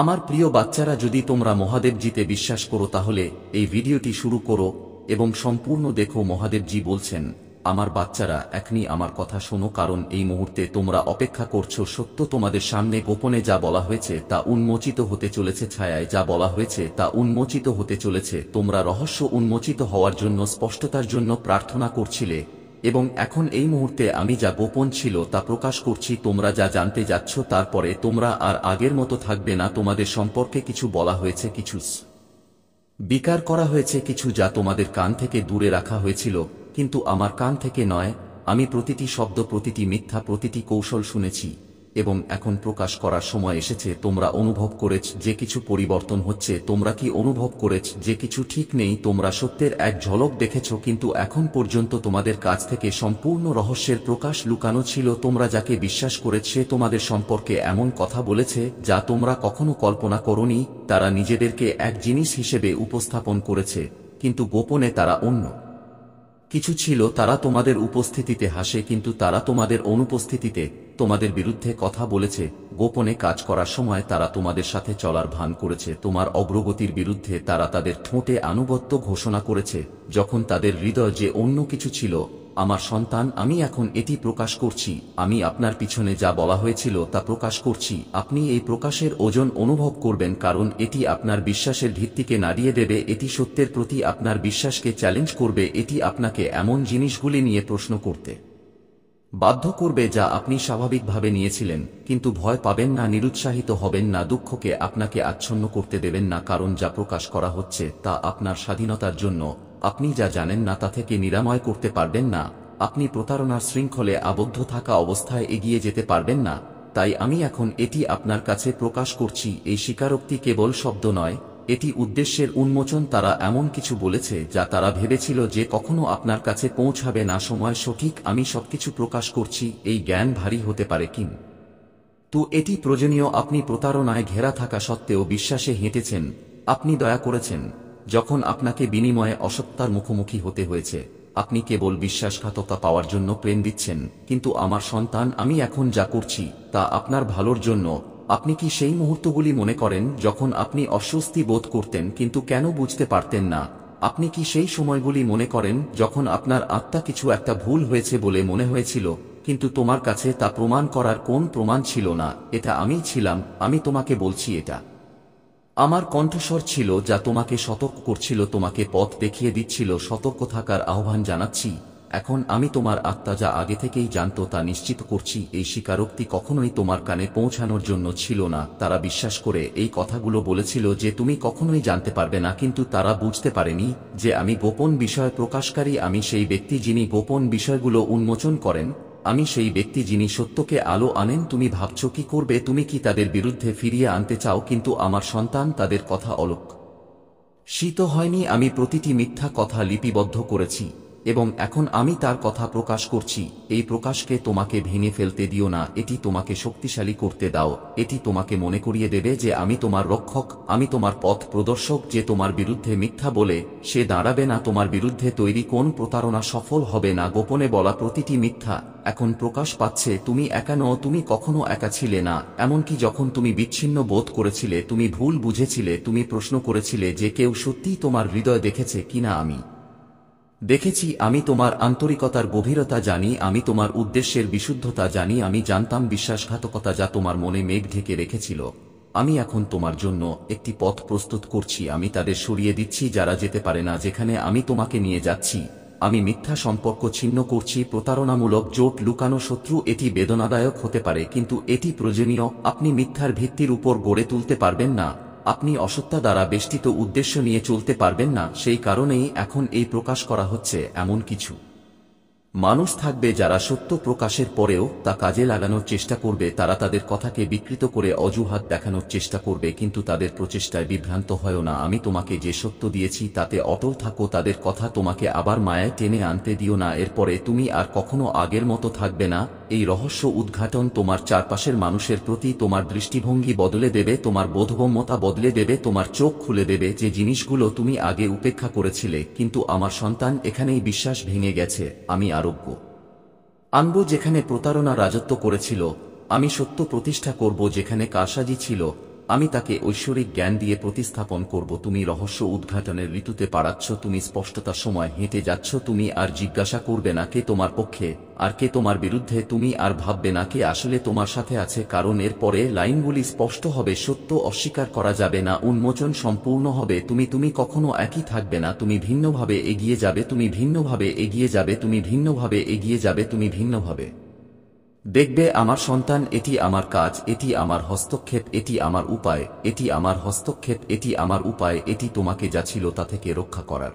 আমার প্রিয় বাচ্চারা, যদি তোমরা মহাদেবজিতে বিশ্বাস করো তাহলে এই ভিডিওটি শুরু করো এবং সম্পূর্ণ দেখো। মহাদেবজি বলছেন, আমার বাচ্চারা, এখনই আমার কথা শোনো, কারণ এই মুহূর্তে তোমরা অপেক্ষা করছো সত্য তোমাদের সামনে। গোপনে যা বলা হয়েছে তা উন্মোচিত হতে চলেছে, ছায়ায় যা বলা হয়েছে তা উন্মোচিত হতে চলেছে। তোমরা রহস্য উন্মোচিত হওয়ার জন্য, স্পষ্টতার জন্য প্রার্থনা করছিলে, এবং এখন এই মুহূর্তে আমি যা গোপন ছিল তা প্রকাশ করছি। তোমরা যা জানতে যাচ্ছ তারপরে তোমরা আর আগের মতো থাকবে না। তোমাদের সম্পর্কে কিছু বলা হয়েছে, কিছু বিকার করা হয়েছে, কিছু যা তোমাদের কান থেকে দূরে রাখা হয়েছিল, কিন্তু আমার কান থেকে নয়। আমি প্রতিটি শব্দ, প্রতিটি মিথ্যা, প্রতিটি কৌশল শুনেছি, এবং এখন প্রকাশ করার সময় এসেছে। তোমরা অনুভব করেছ যে কিছু পরিবর্তন হচ্ছে। তোমরা কি অনুভব করেছ যে কিছু ঠিক নেই? তোমরা সত্যের এক ঝলক দেখেছ, কিন্তু এখন পর্যন্ত তোমাদের কাছ থেকে সম্পূর্ণ রহস্যের প্রকাশ লুকানো ছিল। তোমরা যাকে বিশ্বাস করেছ সে তোমাদের সম্পর্কে এমন কথা বলেছে যা তোমরা কখনো কল্পনা করোনি। তারা নিজেদেরকে এক জিনিস হিসেবে উপস্থাপন করেছে, কিন্তু গোপনে তারা অন্য কিছু ছিল। তারা তোমাদের উপস্থিতিতে হাসে, কিন্তু তারা তোমাদের অনুপস্থিতিতে তোমাদের বিরুদ্ধে কথা বলেছে। গোপনে কাজ করার সময় তারা তোমাদের সাথে চলার ভান করেছে। তোমার অগ্রগতির বিরুদ্ধে তারা তাদের ঠোঁটে আনুগত্য ঘোষণা করেছে, যখন তাদের হৃদয় যে অন্য কিছু ছিল। আমার সন্তান, আমি এখন এটি প্রকাশ করছি। আমি আপনার পিছনে যা বলা হয়েছিল তা প্রকাশ করছি। আপনি এই প্রকাশের ওজন অনুভব করবেন, কারণ এটি আপনার বিশ্বাসের ভিত্তিকে নাড়িয়ে দেবে। এটি সত্যের প্রতি আপনার বিশ্বাসকে চ্যালেঞ্জ করবে। এটি আপনাকে এমন জিনিসগুলি নিয়ে প্রশ্ন করতে বাধ্য করবে যা আপনি স্বাভাবিকভাবে নিয়েছিলেন। কিন্তু ভয় পাবেন না, নিরুৎসাহিত হবেন না, দুঃখকে আপনাকে আচ্ছন্ন করতে দেবেন না, কারণ যা প্রকাশ করা হচ্ছে তা আপনার স্বাধীনতার জন্য। আপনি যা জানেন না তা থেকে নিরাময় করতে পারবেন না। আপনি প্রতারণার শৃঙ্খলে আবদ্ধ থাকা অবস্থায় এগিয়ে যেতে পারবেন না। তাই আমি এখন এটি আপনার কাছে প্রকাশ করছি। এই স্বীকারোক্তি কেবল শব্দ নয়, এটি উদ্দেশ্যের উন্মোচন। তারা এমন কিছু বলেছে যা তারা ভেবেছিল যে কখনো আপনার কাছে পৌঁছাবে না। সময় সঠিক, আমি সবকিছু প্রকাশ করছি। এই জ্ঞান ভারী হতে পারে, কিন্তু এটি প্রয়োজনীয়। আপনি প্রতারণায় ঘেরা থাকা সত্ত্বেও বিশ্বাসে হেঁটেছেন। আপনি দয়া করেছেন যখন আপনাকে বিনিময়ে অসত্যার মুখোমুখি হতে হয়েছে। আপনি কেবল বিশ্বাসঘাতকতা পাওয়ার জন্য প্রেম দিচ্ছেন। কিন্তু আমার সন্তান, আমি এখন যা করছি তা আপনার ভালোর জন্য। আপনি কি সেই মুহূর্তগুলি মনে করেন যখন আপনি অস্বস্তি বোধ করতেন কিন্তু কেন বুঝতে পারতেন না? আপনি কি সেই সময়গুলি মনে করেন যখন আপনার আত্মা কিছু একটা ভুল হয়েছে বলে মনে হয়েছিল, কিন্তু তোমার কাছে তা প্রমাণ করার কোন প্রমাণ ছিল না? এটা আমিই ছিলাম। আমি তোমাকে বলছি, এটা আমার কণ্ঠস্বর ছিল যা তোমাকে সতর্ক করছিল, তোমাকে পথ দেখিয়ে দিচ্ছিল। সতর্ক থাকার আহ্বান জানাচ্ছি। এখন আমি তোমার আত্মা যা আগে থেকেই জানত তা নিশ্চিত করছি। এই স্বীকারোক্তি কখনোই তোমার কানে পৌঁছানোর জন্য ছিল না। তারা বিশ্বাস করে এই কথাগুলো বলেছিল যে তুমি কখনোই জানতে পারবে না, কিন্তু তারা বুঝতে পারেনি যে আমি গোপন বিষয় প্রকাশকারী। আমি সেই ব্যক্তি যিনি গোপন বিষয়গুলো উন্মোচন করেন। আমি সেই ব্যক্তি যিনি সত্যকে আলো আনেন। তুমি ভাবছ কি করবে? তুমি কি তাদের বিরুদ্ধে ফিরিয়ে আনতে চাও? কিন্তু আমার সন্তান, তাদের কথা শীত হয়নি। আমি প্রতিটি মিথ্যা কথা লিপিবদ্ধ করেছি, এবং এখন আমি তার কথা প্রকাশ করছি। এই প্রকাশকে তোমাকে ভেঙে ফেলতে দিও না, এটি তোমাকে শক্তিশালী করতে দাও। এটি তোমাকে মনে করিয়ে দেবে যে আমি তোমার রক্ষক, আমি তোমার পথ প্রদর্শক। যে তোমার বিরুদ্ধে মিথ্যা বলে সে দাঁড়াবে না। তোমার বিরুদ্ধে তৈরি কোন প্রতারণা সফল হবে না। গোপনে বলা প্রতিটি মিথ্যা এখন প্রকাশ পাচ্ছে। তুমি একা নও, তুমি কখনো একা ছিলে না। এমনকি যখন তুমি বিচ্ছিন্ন বোধ করেছিলে, তুমি ভুল বুঝেছিলে, তুমি প্রশ্ন করেছিলে যে কেউ সত্যিই তোমার হৃদয় দেখেছে কিনা। আমি দেখেছি। আমি তোমার আন্তরিকতার গভীরতা জানি, আমি তোমার উদ্দেশ্যের বিশুদ্ধতা জানি। আমি জানতাম বিশ্বাসঘাতকতা যা তোমার মনে মেঘ ঢেকে রেখেছিল। আমি এখন তোমার জন্য একটি পথ প্রস্তুত করছি। আমি তাদের সরিয়ে দিচ্ছি যারা যেতে পারে না যেখানে আমি তোমাকে নিয়ে যাচ্ছি। আমি মিথ্যা সম্পর্ক ছিন্ন করছি, প্রতারণামূলক জোট, লুকানো শত্রু। এটি বেদনাদায়ক হতে পারে, কিন্তু এটি প্রয়োজনীয়। আপনি মিথ্যার ভিত্তির উপর গড়ে তুলতে পারবেন না। আপনি অসত্য দ্বারা বেষ্টিত উদ্দেশ্য নিয়ে চলতে পারবেন না। সেই কারণেই এখন এই প্রকাশ করা হচ্ছে। এমন কিছু মানুষ থাকবে যারা সত্য প্রকাশের পরেও তা কাজে লাগানোর চেষ্টা করবে। তারা তাদের কথাকে বিকৃত করে অজুহাত দেখানোর চেষ্টা করবে, কিন্তু তাদের প্রচেষ্টায় বিভ্রান্ত হয় না। আমি তোমাকে যে সত্য দিয়েছি তাতে অটল থাকো। তাদের কথা তোমাকে আবার মায়ায় টেনে আনতে দিও না। এরপরে তুমি আর কখনো আগের মতো থাকবে না। এই রহস্য উদ্ঘাটন তোমার চারপাশের মানুষের প্রতি তোমার দৃষ্টিভঙ্গি বদলে দেবে, তোমার বোধগম্যতা বদলে দেবে, তোমার চোখ খুলে দেবে। যে জিনিসগুলো তুমি আগে উপেক্ষা করেছিলে, কিন্তু আমার সন্তান, এখানেই বিশ্বাস ভেঙে গেছে। আমি আরোগ্য আনব যেখানে প্রতারণা রাজত্ব করেছিল। আমি সত্য প্রতিষ্ঠা করব যেখানে কারসাজি ছিল। আমি তাকে ঐশ্বরিক জ্ঞান দিয়ে প্রতিস্থাপন করব। তুমি রহস্য উদ্ঘাটনের ঋতুতে পারাচ্ছ, তুমি স্পষ্টতার সময় হেঁটে যাচ্ছ। তুমি আর জিজ্ঞাসা করবে না কে তোমার পক্ষে আর কে তোমার বিরুদ্ধে। তুমি আর ভাববে না কে আসলে তোমার সাথে আছে, কারণ এর পরে লাইনগুলি স্পষ্ট হবে। সত্য অস্বীকার করা যাবে না, উন্মোচন সম্পূর্ণ হবে। তুমি কখনো একই থাকবে না, তুমি ভিন্নভাবে এগিয়ে যাবে, তুমি ভিন্নভাবে এগিয়ে যাবে, তুমি ভিন্নভাবে এগিয়ে যাবে, তুমি ভিন্নভাবে দেখবে। আমার সন্তান, এটি আমার কাজ, এটি আমার হস্তক্ষেপ, এটি আমার উপায়, এটি আমার হস্তক্ষেপ, এটি আমার উপায়, এটি তোমাকে যা ছিল তা থেকে রক্ষা করার,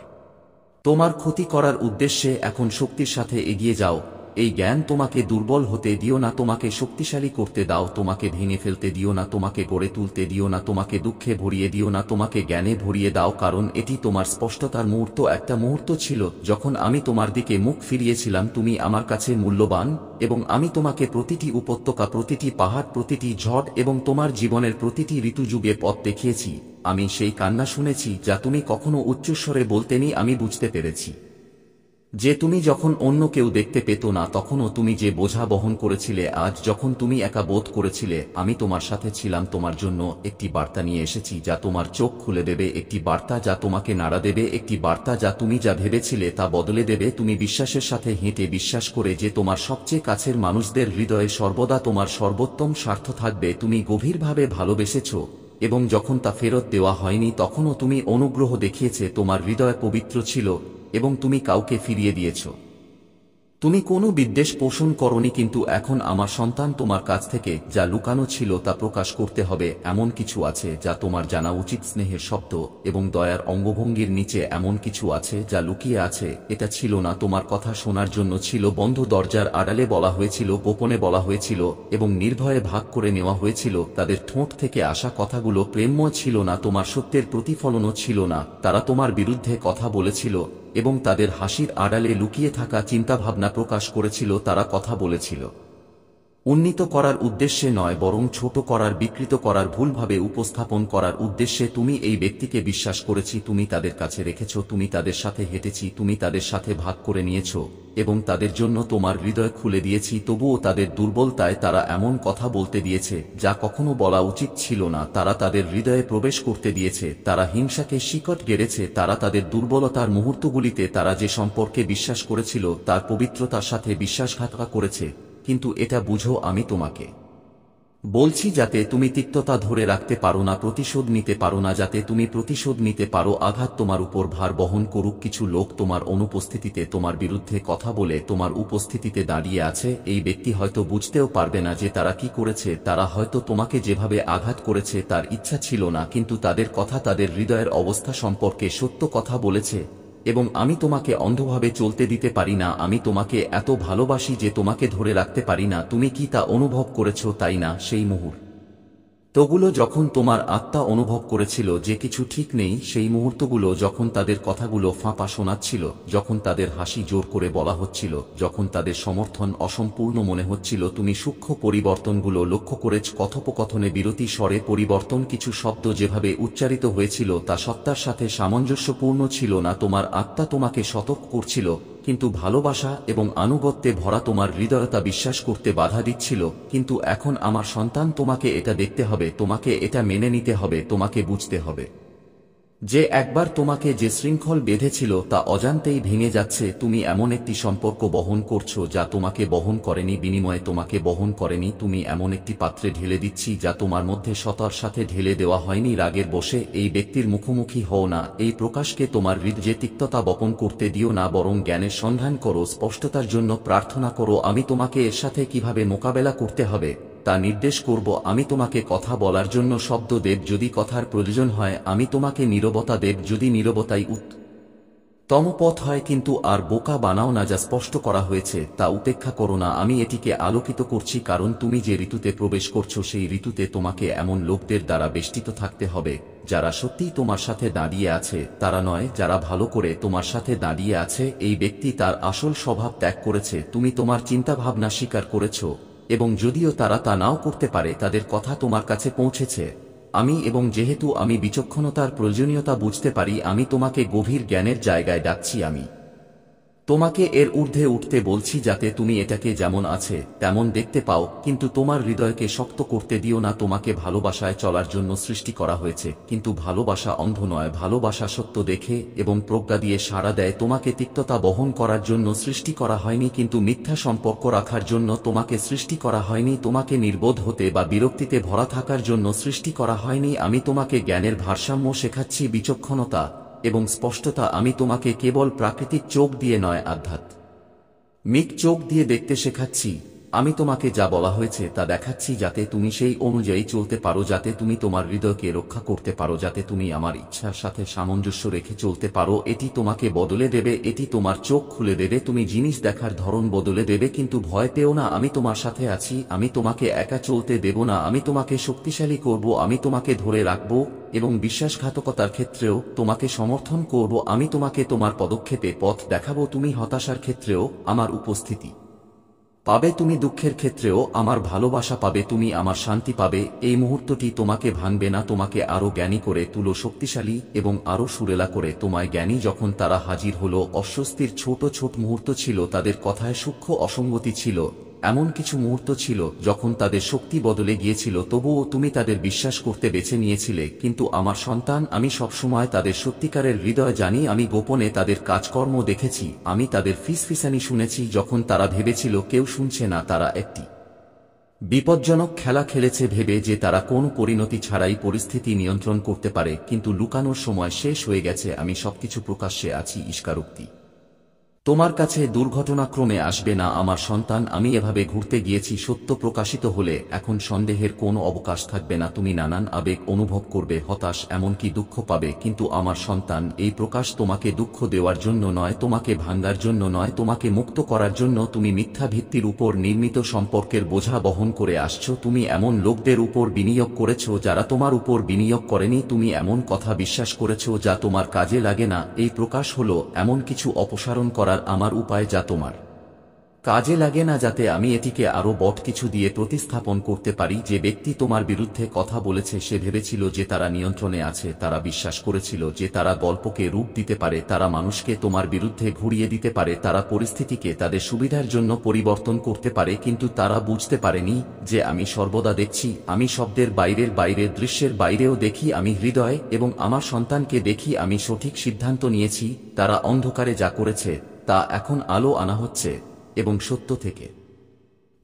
তোমার ক্ষতি করার উদ্দেশ্যে। এখন শক্তির সাথে এগিয়ে যাও। এই জ্ঞান তোমাকে দুর্বল হতে দিও না, তোমাকে শক্তিশালী করতে দাও। তোমাকে ভেঙে ফেলতে দিও না, তোমাকে গড়ে তুলতে দিও না, তোমাকে দুঃখে ভরিয়ে দিও না, তোমাকে জ্ঞানে ভরিয়ে দাও। কারণ এটি তোমার স্পষ্টতার মুহূর্ত। একটা মুহূর্ত ছিল যখন আমি তোমার দিকে মুখ ফিরিয়েছিলাম। তুমি আমার কাছে মূল্যবান, এবং আমি তোমাকে প্রতিটি উপত্যকা, প্রতিটি পাহাড়, প্রতিটি ঝড় এবং তোমার জীবনের প্রতিটি ঋতুযুগে পথ দেখিয়েছি। আমি সেই কান্না শুনেছি যা তুমি কখনো উচ্চস্বরে বলতেনি। আমি বুঝতে পেরেছি যে তুমি যখন অন্য কেউ দেখতে পেত না তখনও তুমি যে বোঝা বহন করেছিলে। আজ যখন তুমি একা বোধ করেছিলে, আমি তোমার সাথে ছিলাম। তোমার জন্য একটি বার্তা নিয়ে এসেছি যা তোমার চোখ খুলে দেবে, একটি বার্তা যা তোমাকে নাড়া দেবে, একটি বার্তা যা তুমি যা ভেবেছিলে তা বদলে দেবে। তুমি বিশ্বাসের সাথে হেঁটে, বিশ্বাস করে যে তোমার সবচেয়ে কাছের মানুষদের হৃদয়ে সর্বদা তোমার সর্বোত্তম স্বার্থ থাকবে। তুমি গভীরভাবে ভালোবেসেছ, এবং যখন তা ফেরত দেওয়া হয়নি তখনও তুমি অনুগ্রহ দেখিয়েছে। তোমার হৃদয় পবিত্র ছিল এবং তুমি কাউকে ফিরিয়ে দিয়েছ। তুমি কোনো বিদ্বেষ পোষণ করনি, কিন্তু এখন আমার সন্তান, তোমার কাছ থেকে যা লুকানো ছিল তা প্রকাশ করতে হবে। এমন কিছু আছে যা তোমার জানা উচিত। স্নেহের শব্দ এবং দয়ার অঙ্গভঙ্গির নিচে এমন কিছু আছে যা লুকিয়ে আছে। এটা ছিল না তোমার কথা শোনার জন্য, ছিল বন্ধ দরজার আড়ালে বলা হয়েছিল, গোপনে বলা হয়েছিল এবং নির্ভয়ে ভাগ করে নেওয়া হয়েছিল। তাদের ঠোঁট থেকে আসা কথাগুলো প্রেমময় ছিল না, তোমার সত্যের প্রতিফলনও ছিল না। তারা তোমার বিরুদ্ধে কথা বলেছিল এবং তাদের হাসির আড়ালে লুকিয়ে থাকা চিন্তাভাবনা প্রকাশ করেছিল। তারা কথা বলেছিল উন্নীত করার উদ্দেশ্যে নয়, বরং ছোট করার, বিকৃত করার, ভুলভাবে উপস্থাপন করার উদ্দেশ্যে। তুমি এই ব্যক্তিকে বিশ্বাস করেছি, তুমি তাদের কাছে রেখেছ, তুমি তাদের সাথে হেঁটেছি, তুমি তাদের সাথে ভাগ করে নিয়েছ এবং তাদের জন্য তোমার হৃদয় খুলে দিয়েছি। তবুও তাদের দুর্বলতায় তারা এমন কথা বলতে দিয়েছে যা কখনো বলা উচিত ছিল না। তারা তাদের হৃদয়ে প্রবেশ করতে দিয়েছে, তারা হিংসাকে শিকট গেড়েছে। তারা তাদের দুর্বলতার মুহূর্তগুলিতে তারা যে সম্পর্কে বিশ্বাস করেছিল তার পবিত্রতার সাথে বিশ্বাসঘাতকতা করেছে। কিন্তু এটা বুঝো, আমি তোমাকে বলছি যাতে তুমি তিক্ততা ধরে রাখতে পারো না, প্রতিশোধ নিতে পারো না, যাতে তুমি প্রতিশোধ নিতে পারো। আঘাত তোমার উপর ভার বহন করুক। কিছু লোক তোমার অনুপস্থিতিতে তোমার বিরুদ্ধে কথা বলে তোমার উপস্থিতিতে দাঁড়িয়ে আছে। এই ব্যক্তি হয়তো বুঝতেও পারবে না যে তারা কি করেছে। তারা হয়তো তোমাকে যেভাবে আঘাত করেছে তার ইচ্ছা ছিল না, কিন্তু তাদের কথা তাদের হৃদয়ের অবস্থা সম্পর্কে সত্য কথা বলেছে। এবং আমি তোমাকে অন্ধভাবে চলতে দিতে পারি না। আমি তোমাকে এত ভালোবাসি যে তোমাকে ধরে রাখতে পারি না। তুমি কি তা অনুভব করেছ, তাই না? সেই মুহূর্তগুলো যখন তোমার আত্মা অনুভব করেছিল যে কিছু ঠিক নেই, সেই মুহূর্তগুলো যখন তাদের কথাগুলো ফাঁপা শোনাচ্ছিল, যখন তাদের হাসি জোর করে বলা হচ্ছিল, যখন তাদের সমর্থন অসম্পূর্ণ মনে হচ্ছিল। তুমি সূক্ষ্ম পরিবর্তনগুলো লক্ষ্য করেছ। কথোপকথনে বিরতি, স্বরে পরিবর্তন, কিছু শব্দ যেভাবে উচ্চারিত হয়েছিল তা সত্তার সাথে সামঞ্জস্যপূর্ণ ছিল না। তোমার আত্মা তোমাকে সতর্ক করছিল, কিন্তু ভালোবাসা এবং আনুগত্যে ভরা তোমার হৃদয়তা বিশ্বাস করতে বাধা দিচ্ছিল। কিন্তু এখন আমার সন্তান, তোমাকে এটা দেখতে হবে, তোমাকে এটা মেনে নিতে হবে, তোমাকে বুঝতে হবে যে একবার তোমাকে যে শৃঙ্খল বেঁধেছিল তা অজান্তেই ভেঙে যাচ্ছে। তুমি এমন একটি সম্পর্ক বহন করছো যা তোমাকে বহন করেনি, বিনিময়ে তোমাকে বহন করেনি। তুমি এমন একটি পাত্রে ঢেলে দিচ্ছি যা তোমার মধ্যে সতার সাথে ঢেলে দেওয়া হয়নি। রাগের বসে এই ব্যক্তির মুখোমুখি হও না। এই প্রকাশকে তোমার হৃদয়ে তিক্ততা বপন করতে দিও না, বরং জ্ঞানের সন্ধান করো, স্পষ্টতার জন্য প্রার্থনা করো। আমি তোমাকে এর সাথে কিভাবে মোকাবেলা করতে হবে তা নির্দেশ করব। আমি তোমাকে কথা বলার জন্য শব্দ দেব যদি কথার প্রয়োজন হয়, আমি তোমাকে নীরবতা দেব যদি নীরবতাই উত্তম পথ হয়। কিন্তু আর বোকা বানাও না। যা স্পষ্ট করা হয়েছে তা উপেক্ষা করো না। আমি এটিকে আলোকিত করছি, কারণ তুমি যে ঋতুতে প্রবেশ করছো সেই ঋতুতে তোমাকে এমন লোকদের দ্বারা বেষ্টিত থাকতে হবে যারা সত্যিই তোমার সাথে দাঁড়িয়ে আছে, তারা নয় যারা ভালো করে তোমার সাথে দাঁড়িয়ে আছে। এই ব্যক্তি তার আসল স্বভাব ত্যাগ করেছে, তুমি তোমার চিন্তাভাবনা স্বীকার করেছ, এবং যদিও তারা তা নাও করতে পারে, তাদের কথা তোমার কাছে পৌঁছেছে। এবং যেহেতু আমি বিচক্ষণতার প্রয়োজনীয়তা বুঝতে পারি, আমি তোমাকে গভীর জ্ঞানের জায়গায় ডাকছি। আমি তোমাকে এর ঊর্ধ্বে উঠতে বলছি যাতে তুমি এটাকে যেমন আছে তেমন দেখতে পাও, কিন্তু তোমার হৃদয়কে শক্ত করতে দিও না। তোমাকে ভালোবাসায় চলার জন্য সৃষ্টি করা হয়েছে, কিন্তু ভালোবাসা অন্ধ নয়। ভালোবাসা সত্য দেখে এবং প্রজ্ঞা দিয়ে সাড়া দেয়। তোমাকে তিক্ততা বহন করার জন্য সৃষ্টি করা হয়নি, কিন্তু মিথ্যা সম্পর্ক রাখার জন্য তোমাকে সৃষ্টি করা হয়নি। তোমাকে নির্বোধ হতে বা বিরক্তিতে ভরা থাকার জন্য সৃষ্টি করা হয়নি। আমি তোমাকে জ্ঞানের ভারসাম্য শেখাচ্ছি, বিচক্ষণতা এবং স্পষ্টতা। আমি তোমাকে কেবল প্রাকৃতিক চোখ দিয়ে নয়, আধ্যাত্মিক চোখ দিয়ে দেখতে শেখাচ্ছি। আমি তোমাকে যা বলা হয়েছে তা দেখাচ্ছি, যাতে তুমি সেই অনুযায়ী চলতে পারো, যাতে তুমি তোমার হৃদয়কে রক্ষা করতে পারো, যাতে তুমি আমার ইচ্ছার সাথে সামঞ্জস্য রেখে চলতে পারো। এটি তোমাকে বদলে দেবে, এটি তোমার চোখ খুলে দেবে, তুমি জিনিস দেখার ধরন বদলে দেবে। কিন্তু ভয় পেও না, আমি তোমার সাথে আছি। আমি তোমাকে একা চলতে দেব না, আমি তোমাকে শক্তিশালী করব, আমি তোমাকে ধরে রাখব এবং বিশ্বাসঘাতকতার ক্ষেত্রেও তোমাকে সমর্থন করব। আমি তোমাকে তোমার পদক্ষেপে পথ দেখাবো। তুমি হতাশার ক্ষেত্রেও আমার উপস্থিতি পাবে, তুমি দুঃখের ক্ষেত্রেও আমার ভালোবাসা পাবে, তুমি আমার শান্তি পাবে। এই মুহূর্তটি তোমাকে ভাঙবে না, তোমাকে আরো জ্ঞানী করে তুলো, শক্তিশালী এবং আরো সুরেলা করে তোমায় জ্ঞানী। যখন তারা হাজির হলো, অস্বস্তির ছোট ছোট মুহূর্ত ছিল, তাদের কথায় সূক্ষ্ম অসঙ্গতি ছিল, এমন কিছু মুহূর্ত ছিল যখন তাদের শক্তি বদলে গিয়েছিল, তবুও তুমি তাদের বিশ্বাস করতে বেছে নিয়েছিলে। কিন্তু আমার সন্তান, আমি সবসময় তাদের সত্যিকারের হৃদয় জানি। আমি গোপনে তাদের কাজকর্ম দেখেছি, আমি তাদের ফিসফিসানি শুনেছি যখন তারা ভেবেছিল কেউ শুনছে না। তারা একটি বিপজ্জনক খেলা খেলেছে, ভেবে যে তারা কোন পরিণতি ছাড়াই পরিস্থিতি নিয়ন্ত্রণ করতে পারে, কিন্তু লুকানোর সময় শেষ হয়ে গেছে। আমি সবকিছু প্রকাশ্যে আছি, ঈর্ষারক্তি তোমার কাছে দুর্ঘটনাক্রমে আসবে না আমার সন্তান। আমি এভাবে ঘুরতে গিয়েছি, সত্য প্রকাশিত হলে এখন সন্দেহের কোনো অবকাশ থাকবে না। তুমি নানান আবেগ অনুভব করবে, হতাশ, এমনকি দুঃখ পাবে, কিন্তু আমার সন্তান, এই প্রকাশ তোমাকে দুঃখ দেওয়ার জন্য নয়, তোমাকে ভাঙার জন্য নয়, তোমাকে মুক্ত করার জন্য। তুমি মিথ্যা ভিত্তির উপর নির্মিত সম্পর্কের বোঝা বহন করে আসছো, তুমি এমন লোকদের উপর বিনিয়োগ করেছো যারা তোমার উপর বিনিয়োগ করেনি, তুমি এমন কথা বিশ্বাস করেছো যা তোমার কাজে লাগে না। এই প্রকাশ হলো এমন কিছু অপসারণ করার আমার উপায় যা তোমার কাজে লাগে না, যাতে আমি এটিকে আরো বট কিছু দিয়ে প্রতিস্থাপন করতে পারি। যে ব্যক্তি তোমার বিরুদ্ধে কথা বলেছে সে ভেবেছিল যে তারা নিয়ন্ত্রণে আছে, তারা বিশ্বাস করেছিল যে তারা গল্পকে রূপ দিতে পারে, তারা মানুষকে তোমার বিরুদ্ধে ঘুরিয়ে দিতে পারে, তারা পরিস্থিতিকে তাদের সুবিধার জন্য পরিবর্তন করতে পারে, কিন্তু তারা বুঝতে পারেনি যে আমি সর্বদা দেখছি। আমি শব্দের বাইরে, দৃশ্যের বাইরেও দেখি, আমি হৃদয় এবং আমার সন্তানকে দেখি। আমি সঠিক সিদ্ধান্ত নিয়েছি, তারা অন্ধকারে যা করেছে তা এখন আলো আনা হচ্ছে এবং সত্য থেকে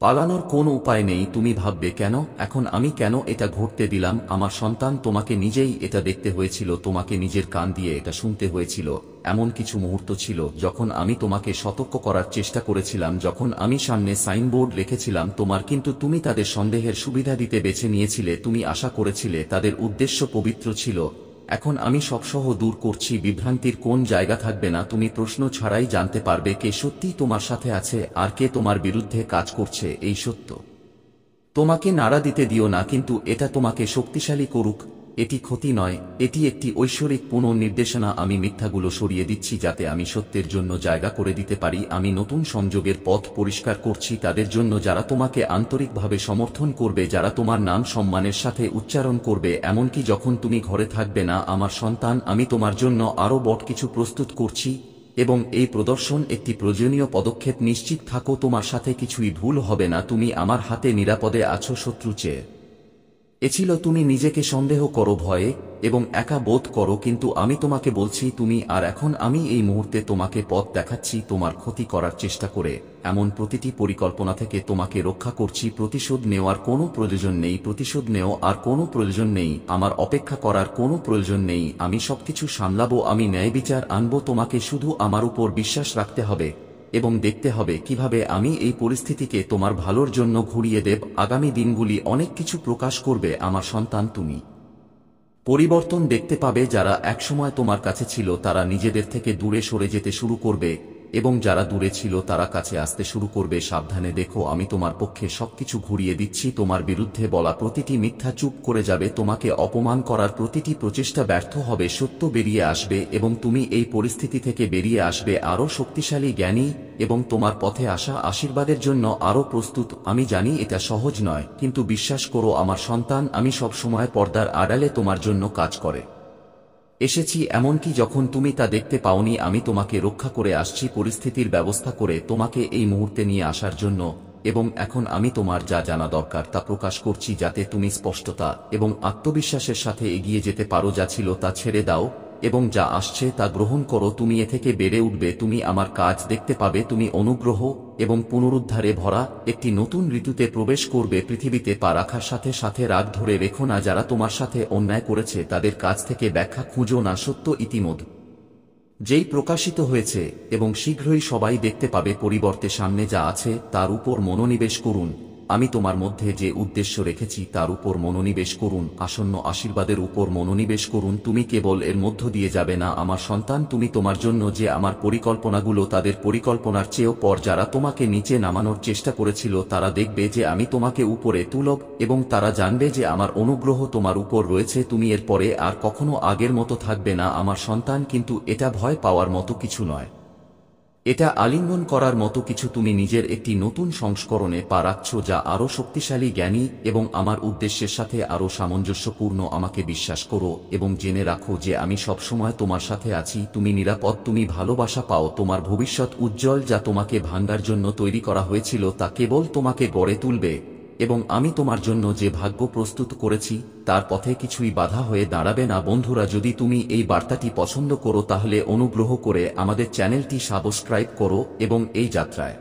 পালানোর কোনো উপায় নেই। তুমি ভাববে কেন এখন আমি কেন এটা ঘটতে দিলাম? আমার সন্তান, তোমাকে নিজেই এটা দেখতে হয়েছিল, তোমাকে নিজের কান দিয়ে এটা শুনতে হয়েছিল। এমন কিছু মুহূর্ত ছিল যখন আমি তোমাকে সতর্ক করার চেষ্টা করেছিলাম, যখন আমি সামনে সাইনবোর্ড রেখেছিলাম তোমার, কিন্তু তুমি তাদের সন্দেহের সুবিধা দিতে বেছে নিয়েছিলে। তুমি আশা করেছিলে তাদের উদ্দেশ্য পবিত্র ছিল। এখন আমি সবসহ দূর করছি, বিভ্রান্তির কোন জায়গা থাকবে না। তুমি প্রশ্ন ছাড়াই জানতে পারবে কে সত্যিই তোমার সাথে আছে আর কে তোমার বিরুদ্ধে কাজ করছে। এই সত্য তোমাকে নাড়া দিতে দিও না, কিন্তু এটা তোমাকে শক্তিশালী করুক। এটি ক্ষতি নয়, এটি একটি ঐশ্বরিক পুনর্নির্দেশনা। আমি মিথ্যাগুলো সরিয়ে দিচ্ছি যাতে আমি সত্যের জন্য জায়গা করে দিতে পারি। আমি নতুন সংযোগের পথ পরিষ্কার করছি তাদের জন্য যারা তোমাকে আন্তরিকভাবে সমর্থন করবে, যারা তোমার নাম সম্মানের সাথে উচ্চারণ করবে, এমনকি যখন তুমি ঘরে থাকবে না। আমার সন্তান, আমি তোমার জন্য আরও বড় কিছু প্রস্তুত করছি এবং এই প্রদর্শন একটি প্রয়োজনীয় পদক্ষেপ। নিশ্চিত থাকো তোমার সাথে কিছুই ভুল হবে না। তুমি আমার হাতে নিরাপদে আছো। শত্রু চেয়ে এছিল তুমি নিজেকে সন্দেহ করো, ভয়ে এবং একা বোধ করো, কিন্তু আমি তোমাকে বলছি তুমি আর এখন আমি এই মুহূর্তে তোমাকে পথ দেখাচ্ছি। তোমার ক্ষতি করার চেষ্টা করে এমন প্রতিটি পরিকল্পনা থেকে তোমাকে রক্ষা করছি। প্রতিশোধ নেওয়ার কোনো প্রয়োজন নেই, প্রতিশোধ নেও আর কোনো প্রয়োজন নেই, আমার অপেক্ষা করার কোনো প্রয়োজন নেই। আমি সবকিছু সামলাবো, আমি ন্যায় বিচার আনবো। তোমাকে শুধু আমার উপর বিশ্বাস রাখতে হবে এবং দেখতে হবে কিভাবে আমি এই পরিস্থিতিকে তোমার ভালোর জন্য ঘুরিয়ে দেব। আগামী দিনগুলি অনেক কিছু প্রকাশ করবে আমার সন্তান। তুমি পরিবর্তন দেখতে পাবে। যারা একসময় তোমার কাছে ছিল তারা নিজেদের থেকে দূরে সরে যেতে শুরু করবে এবং যারা দূরে ছিল তারা কাছে আসতে শুরু করবে। সাবধানে দেখো, আমি তোমার পক্ষে সবকিছু ঘুরিয়ে দিচ্ছি। তোমার বিরুদ্ধে বলা প্রতিটি মিথ্যা চুপ করে যাবে, তোমাকে অপমান করার প্রতিটি প্রচেষ্টা ব্যর্থ হবে, সত্য বেরিয়ে আসবে এবং তুমি এই পরিস্থিতি থেকে বেরিয়ে আসবে আরও শক্তিশালী, জ্ঞানী এবং তোমার পথে আসা আশীর্বাদের জন্য আরও প্রস্তুত। আমি জানি এটা সহজ নয়, কিন্তু বিশ্বাস করো আমার সন্তান, আমি সব সময় পর্দার আড়ালে তোমার জন্য কাজ করে এসেছি, এমনকি যখন তুমি তা দেখতে পাওনি আমি তোমাকে রক্ষা করে আসছি পরিস্থিতির ব্যবস্থা করে তোমাকে এই মুহূর্তে নিয়ে আসার জন্য, এবং এখন আমি তোমার যা জানা দরকার তা প্রকাশ করছি যাতে তুমি স্পষ্টতা এবং আত্মবিশ্বাসের সাথে এগিয়ে যেতে পারো। যা ছিল তা ছেড়ে দাও এবং যা আসছে তা গ্রহণ করো। তুমি এ থেকে বেড়ে উঠবে, তুমি আমার কাজ দেখতে পাবে, তুমি অনুগ্রহ এবং পুনরুদ্ধারে ভরা একটি নতুন ঋতুতে প্রবেশ করবে। পৃথিবীতে পা রাখার সাথে সাথে রাগ ধরে রেখো না। যারা তোমার সাথে অন্যায় করেছে তাদের কাছ থেকে ব্যাখ্যা খুঁজো না। সত্য ইতিমধ্যে যেই প্রকাশিত হয়েছে এবং শীঘ্রই সবাই দেখতে পাবে। পরিবর্তে সামনে যা আছে তার উপর মনোনিবেশ করুন। আমি তোমার মধ্যে যে উদ্দেশ্য রেখেছি তার উপর মনোনিবেশ করুন। আসন্ন আশীর্বাদের উপর মনোনিবেশ করুন। তুমি কেবল এর মধ্য দিয়ে যাবে না আমার সন্তান। তুমি তোমার জন্য যে আমার পরিকল্পনাগুলো তাদের পরিকল্পনার চেয়েও পর। যারা তোমাকে নিচে নামানোর চেষ্টা করেছিল তারা দেখবে যে আমি তোমাকে উপরে তুলব এবং তারা জানবে যে আমার অনুগ্রহ তোমার উপর রয়েছে। তুমি এরপরে আর কখনো আগের মতো থাকবে না আমার সন্তান। কিন্তু এটা ভয় পাওয়ার মতো কিছু নয়, এটা আলিঙ্গন করার মতো কিছু। তুমি নিজের একটি নতুন সংস্করণে পা রাখছ যা আরও শক্তিশালী, জ্ঞানী এবং আমার উদ্দেশ্যের সাথে আরও সামঞ্জস্যপূর্ণ। আমাকে বিশ্বাস করো এবং জেনে রাখো যে আমি সবসময় তোমার সাথে আছি। তুমি নিরাপদ, তুমি ভালোবাসা পাও, তোমার ভবিষ্যৎ উজ্জ্বল। যা তোমাকে ভাঙার জন্য তৈরি করা হয়েছিল তা কেবল তোমাকে গড়ে তুলবে, এবং আমি তোমার জন্য যে ভাগ্য প্রস্তুত করেছি তার পথে কিছুই বাধা হয়ে দাঁড়াবে না। বন্ধুরা, যদি তুমি এই বার্তাটি পছন্দ করো তাহলে অনুগ্রহ করে আমাদের চ্যানেলটি সাবস্ক্রাইব করো এবং এই যাত্রায়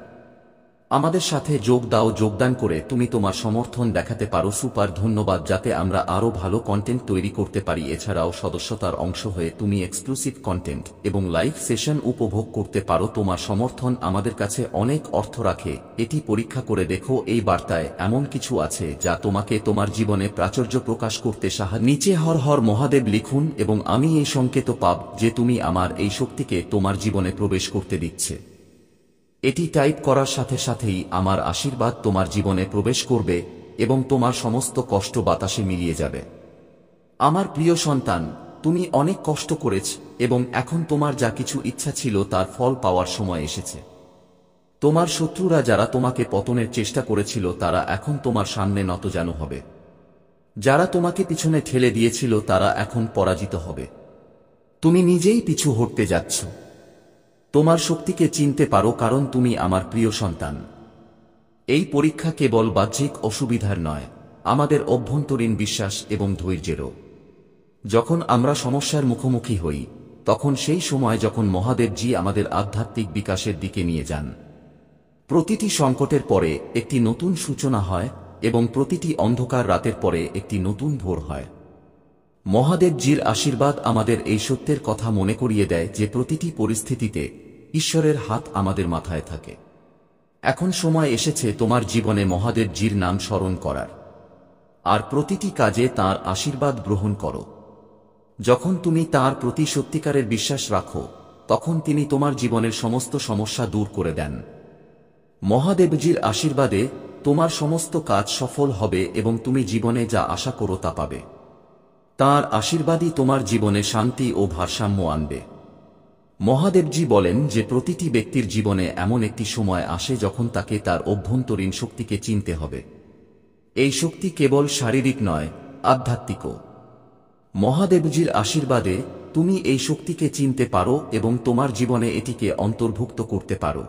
আমাদের সাথে যোগ দাও। যোগদান করে তুমি তোমার সমর্থন দেখাতে পারো। সুপার ধন্যবাদ। যাতে আমরা আরও ভালো কন্টেন্ট তৈরি করতে পারি। এছাড়াও সদস্যতার অংশ হয়ে তুমি এক্সক্লুসিভ কন্টেন্ট এবং লাইভ সেশন উপভোগ করতে পারো। তোমার সমর্থন আমাদের কাছে অনেক অর্থ রাখে। এটি পরীক্ষা করে দেখো, এই বার্তায় এমন কিছু আছে যা তোমাকে তোমার জীবনে প্রাচুর্য প্রকাশ করতে সাহায্য। নিচে হর হর মহাদেব লিখুন এবং আমি এই সংকেত পাব যে তুমি আমার এই শক্তিকে তোমার জীবনে প্রবেশ করতে দিচ্ছে। এটি টাইপ করার সাথে সাথেই আমার আশীর্বাদ তোমার জীবনে প্রবেশ করবে এবং তোমার সমস্ত কষ্ট বাতাসে মিলিয়ে যাবে। আমার প্রিয় সন্তান, তুমি অনেক কষ্ট করেছ এবং এখন তোমার যা কিছু ইচ্ছা ছিল তার ফল পাওয়ার সময় এসেছে। তোমার শত্রুরা যারা তোমাকে পতনের চেষ্টা করেছিল তারা এখন তোমার সামনে নতজানু হবে। যারা তোমাকে পিছনে ঠেলে দিয়েছিল তারা এখন পরাজিত হবে। তুমি নিজেই পিছু হটতে যাচ্ছ। তোমার শক্তিকে চিনতে পারো কারণ তুমি আমার প্রিয় সন্তান। এই পরীক্ষা কেবল বাহ্যিক অসুবিধার নয়, আমাদের অভ্যন্তরীণ বিশ্বাস এবং ধৈর্যেরও। যখন আমরা সমস্যার মুখোমুখি হই তখন সেই সময় যখন মহাদেবজি আমাদের আধ্যাত্মিক বিকাশের দিকে নিয়ে যান। প্রতিটি সংকটের পরে একটি নতুন সূচনা হয় এবং প্রতিটি অন্ধকার রাতের পরে একটি নতুন ভোর হয়। মহাদেবজির আশীর্বাদ আমাদের এই সত্যের কথা মনে করিয়ে দেয় যে প্রতিটি পরিস্থিতিতে ঈশ্বরের হাত আমাদের মাথায় থাকে। এখন সময় এসেছে তোমার জীবনে মহাদেবজির নাম স্মরণ করার, আর প্রতিটি কাজে তাঁর আশীর্বাদ গ্রহণ করো। যখন তুমি তাঁর প্রতি সত্যিকারের বিশ্বাস রাখো তখন তিনি তোমার জীবনের সমস্ত সমস্যা দূর করে দেন। মহাদেবজির আশীর্বাদে তোমার সমস্ত কাজ সফল হবে এবং তুমি জীবনে যা আশা করো তা পাবে। তাঁর আশীর্বাদই তোমার জীবনে শান্তি ও ভারসাম্য আনবে। মহাদেবজি বলেন যে প্রতিটি ব্যক্তির জীবনে এমন একটি সময় আসে যখন তাকে তার অভ্যন্তরীণ শক্তিকে চিনতে হবে। এই শক্তি কেবল শারীরিক নয়, আধ্যাত্মিকও। মহাদেবজির আশীর্বাদে তুমি এই শক্তিকে চিনতে পারো এবং তোমার জীবনে এটিকে অন্তর্ভুক্ত করতে পারো।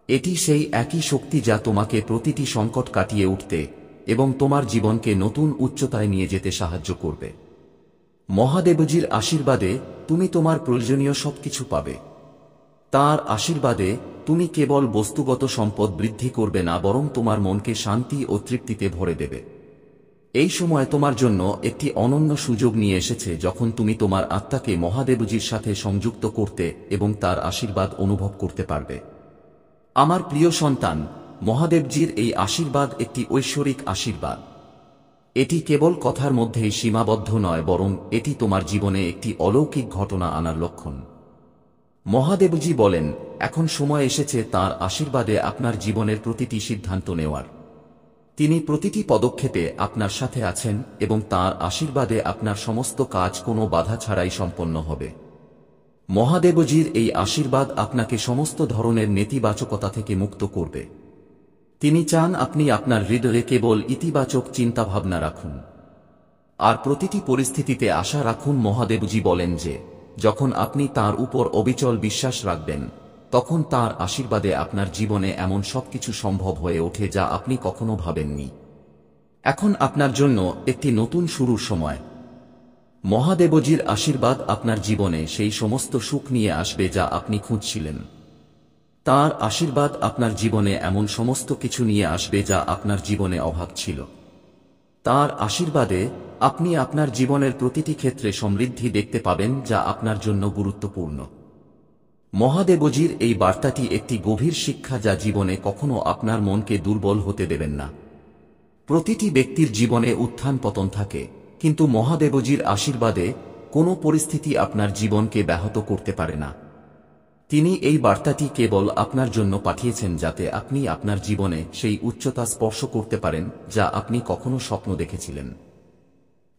এটি সেই একই শক্তি যা তোমাকে প্রতিটি সংকট কাটিয়ে উঠতে এবং তোমার জীবনকে নতুন উচ্চতায় নিয়ে যেতে সাহায্য করবে। মহাদেবজির আশীর্বাদে তুমি তোমার প্রয়োজনীয় সবকিছু পাবে। তাঁর আশীর্বাদে তুমি কেবল বস্তুগত সম্পদ বৃদ্ধি করবে না, বরং তোমার মনকে শান্তি ও তৃপ্তিতে ভরে দেবে। এই সময় তোমার জন্য একটি অনন্য সুযোগ নিয়ে এসেছে যখন তুমি তোমার আত্মাকে মহাদেবজির সাথে সংযুক্ত করতে এবং তার আশীর্বাদ অনুভব করতে পারবে। আমার প্রিয় সন্তান, মহাদেবজির এই আশীর্বাদ একটি ঐশ্বরিক আশীর্বাদ। এটি কেবল কথার মধ্যেই সীমাবদ্ধ নয়, বরং এটি তোমার জীবনে একটি অলৌকিক ঘটনা আনার লক্ষণ। মহাদেবজি বলেন, এখন সময় এসেছে তাঁর আশীর্বাদে আপনার জীবনের প্রতিটি সিদ্ধান্ত নেওয়ার। তিনি প্রতিটি পদক্ষেপে আপনার সাথে আছেন এবং তাঁর আশীর্বাদে আপনার সমস্ত কাজ কোনো বাধা ছাড়াই সম্পন্ন হবে। মহাদেবজির এই আশীর্বাদ আপনাকে সমস্ত ধরনের নেতিবাচকতা থেকে মুক্ত করবে। তিনি চান আপনি আপনার হৃদয়ে কেবল ইতিবাচক চিন্তাভাবনা রাখুন। আর প্রতিটি পরিস্থিতিতে আশা রাখুন। মহাদেবজি বলেন যে যখন আপনি তার উপর অবিচল বিশ্বাস রাখবেন, তখন তার আশীর্বাদে আপনার জীবনে এমন সবকিছু সম্ভব হয়ে ওঠে যা আপনি কখনো ভাবেননি। এখন আপনার জন্য একটি নতুন শুরুর সময়। মহাদেবজির আশীর্বাদ আপনার জীবনে সেই সমস্ত সুখ নিয়ে আসবে যা আপনি খুঁজছিলেন। তাঁর আশীর্বাদ আপনার জীবনে এমন সমস্ত কিছু নিয়ে আসবে যা আপনার জীবনে অভাব ছিল। তাঁর আশীর্বাদে আপনি আপনার জীবনের প্রতিটি ক্ষেত্রে সমৃদ্ধি দেখতে পাবেন যা আপনার জন্য গুরুত্বপূর্ণ। মহাদেবজির এই বার্তাটি একটি গভীর শিক্ষা যা জীবনে কখনো আপনার মনকে দুর্বল হতে দেবেন না। প্রতিটি ব্যক্তির জীবনে উত্থান পতন থাকে, কিন্তু মহাদেবজির আশীর্বাদে কোনো পরিস্থিতি আপনার জীবনকে ব্যাহত করতে পারে না। তিনি এই বার্তাটি কেবল আপনার জন্য পাঠিয়েছেন যাতে আপনি আপনার জীবনে সেই উচ্চতা স্পর্শ করতে পারেন যা আপনি কখনো স্বপ্ন দেখেছিলেন।